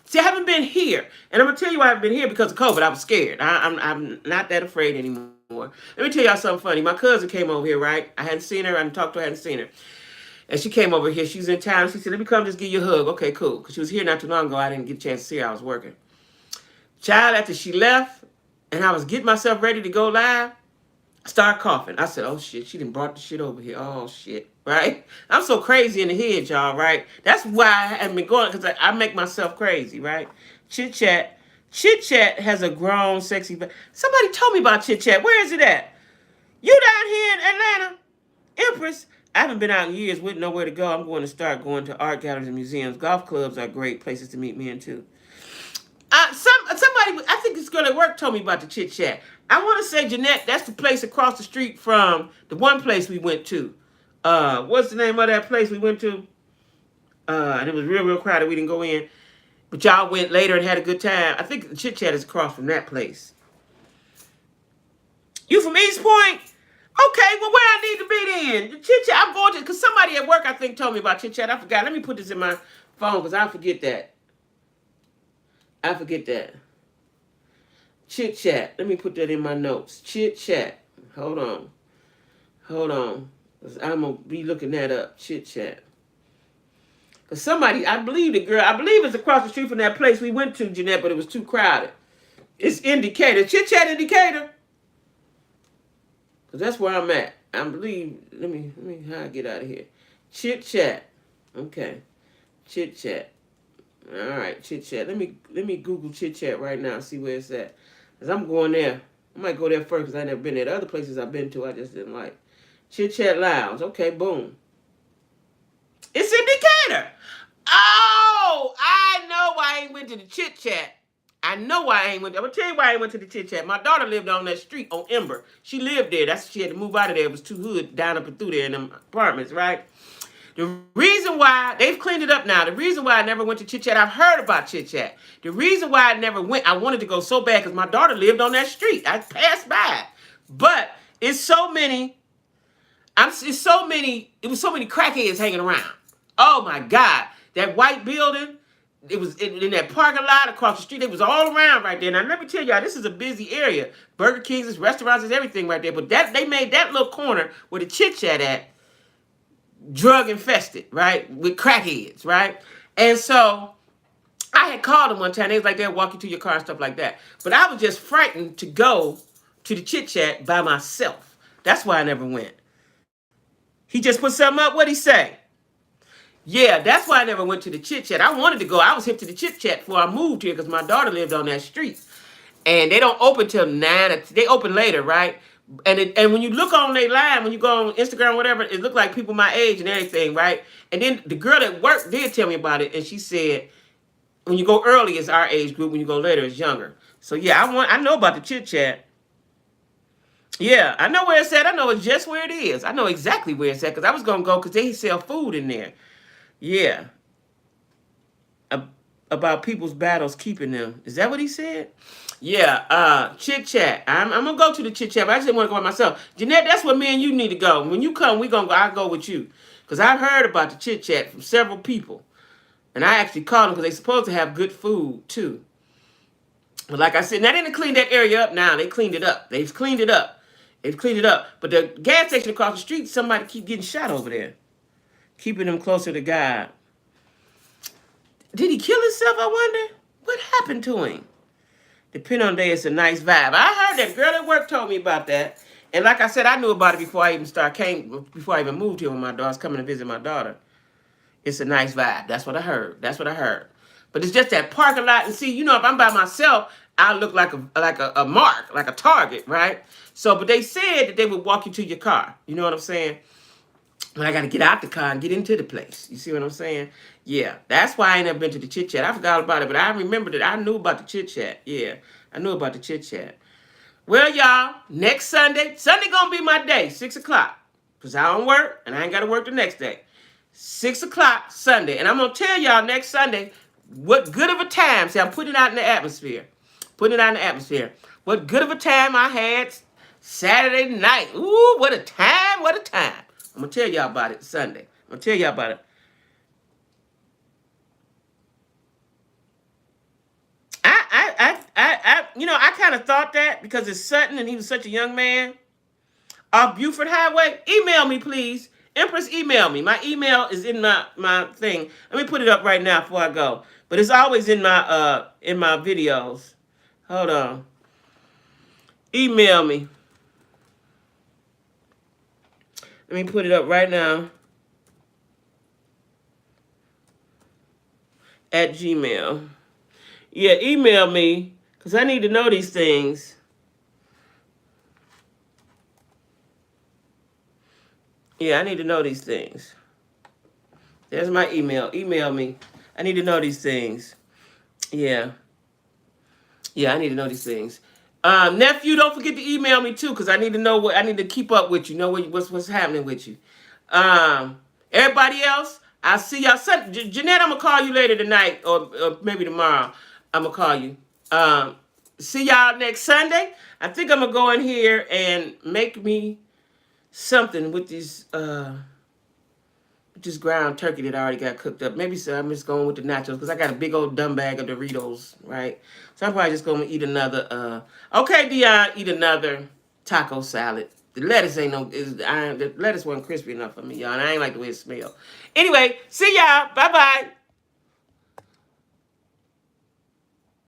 [SPEAKER 1] See, I haven't been here. And I'm going to tell you why I haven't been here because of COVID. I was scared. I'm not that afraid anymore. Let me tell y'all something funny. My cousin came over here, right? I hadn't seen her. I hadn't talked to her. I hadn't seen her. And she came over here. She's in town. She said, let me come just give you a hug. Okay, cool. Because she was here not too long ago. I didn't get a chance to see her. I was working. Child, after she left, and I was getting myself ready to go live, I started coughing. I said, oh, shit. She done brought the shit over here. Oh, shit. Right? I'm so crazy in the head, y'all, right? That's why I haven't been going, because I make myself crazy, right? Chit Chat. Chit Chat has a grown, sexy... Somebody told me about Chit Chat. Where is it at? You down here in Atlanta? Empress? I haven't been out in years with nowhere to go. I'm going to start going to art galleries and museums. Golf clubs are great places to meet men, too. Somebody, I think this girl at work told me about the Chit Chat. I want to say, Jeanette, that's the place across the street from the one place we went to. What's the name of that place we went to? And it was real, real crowded. We didn't go in. But y'all went later and had a good time. I think the Chit Chat is across from that place. You from East Point? Okay, well, where I need to be then? The Chit Chat, I'm going to, because somebody at work, I think, told me about Chit Chat. I forgot. Let me put this in my phone because I forget that. Chit Chat. Let me put that in my notes. Chit Chat. Hold on. I'm going to be looking that up. Chit Chat. Because somebody, I believe it's across the street from that place we went to, Jeanette, but it was too crowded. It's in Decatur. Chit Chat in Decatur. Because that's where I'm at. I believe, let me, how I get out of here. Chit Chat. Okay. Chit Chat. All right, Chit Chat. Let me Google Chit Chat right now and see where it's at. Because I'm going there. I might go there first because I never been there. The other places I've been to, I just didn't like. Chit Chat Lounge. Okay, boom. It's in Decatur. Oh, I know why I ain't went to the Chit Chat. I'm going to tell you why I ain't went to the Chit Chat. My daughter lived on that street on Ember. She lived there. She had to move out of there. It was too hood down up and through there in them apartments, right? The reason why, they've cleaned it up now. The reason why I never went to Chit Chat, I've heard about Chit Chat. The reason why I never went, I wanted to go so bad because my daughter lived on that street. I passed by. But it's so many, it was so many crackheads hanging around. Oh my God. That white building, it was in that parking lot across the street. It was all around right there. Now let me tell y'all, this is a busy area. Burger Kings, restaurants, everything right there. But they made that little corner where the Chit Chat at. drug infested, right? With crackheads, right? And so I had called them one time. They was like, they'll walk you to your car and stuff like that. But I was just frightened to go to the Chit Chat by myself. That's why I never went. He just put something up. What'd he say? Yeah, that's why I never went to the Chit Chat. I wanted to go. I was hip to the Chit Chat before I moved here because my daughter lived on that street. And they don't open till 9. They open later, right? And when you look on their line, when you go on Instagram or whatever, it look like people my age and everything, right? And then the girl at work did tell me about it, and she said, when you go early, it's our age group. When you go later, it's younger. So yeah, I know about the Chit Chat. Yeah, I know where it's at. I know it's just where it is. I know exactly where it's at because I was gonna go because they sell food in there. Yeah, about people's battles keeping them. Is that what he said? Yeah, Chit Chat. I'm gonna go to the Chit Chat, but I just didn't want to go by myself. Jeanette, that's where me and you need to go. When you come, we gonna go. I'll go with you because I've heard about the Chit Chat from several people, and I actually called them because they're supposed to have good food too. But like I said, now they didn't clean that area up. Now they cleaned it up. They've cleaned it up. They've cleaned it up. But the gas station across the street, somebody keep getting shot over there, keeping them closer to God. Did he kill himself, I wonder? What happened to him? Depending on the day, it's a nice vibe. I heard that girl at work told me about that. And like I said, I knew about it before I even before I even moved here when my daughter's coming to visit my daughter. It's a nice vibe. That's what I heard. That's what I heard. But it's just that parking lot. And see, you know, if I'm by myself, I look like a mark, like a target, right? So, but they said that they would walk you to your car. You know what I'm saying? But I got to get out the car and get into the place. You see what I'm saying? Yeah, that's why I ain't never been to the Chit Chat. I forgot about it, but I remembered that I knew about the Chit Chat. Yeah, I knew about the Chit Chat. Well, y'all, next Sunday gonna be my day, 6 o'clock. Because I don't work, and I ain't got to work the next day. 6 o'clock Sunday. And I'm going to tell y'all next Sunday what good of a time. See, I'm putting it out in the atmosphere. Putting it out in the atmosphere. What good of a time I had Saturday night. Ooh, what a time, what a time. I'm going to tell y'all about it Sunday. I'm going to tell y'all about it. I kind of thought that because it's Sutton and he was such a young man. Off Buford Highway, email me, please. Empress, email me. My email is in my thing. Let me put it up right now before I go. But it's always in my videos. Hold on. Email me. Let me put it up right now. At Gmail. Yeah, email me because I need to know these things. Yeah, I need to know these things. There's my email. Email me. I need to know these things. Yeah. Yeah, I need to know these things. Nephew, don't forget to email me too, because I need to know what I need to keep up with you. Know what's happening with you. Everybody else, I'll see y'all Sunday. Jeanette, I'm gonna call you later tonight, or maybe tomorrow. I'm gonna call you. See y'all next Sunday. I think I'm gonna go in here and make me something with these this ground turkey that I already got cooked up. Maybe so I'm just going with the nachos because I got a big old dumb bag of Doritos, right? So I'm probably just going to eat another, okay, Dion, eat another taco salad. The lettuce the lettuce wasn't crispy enough for me, y'all, and I ain't like the way it smells. Anyway, see y'all. Bye-bye.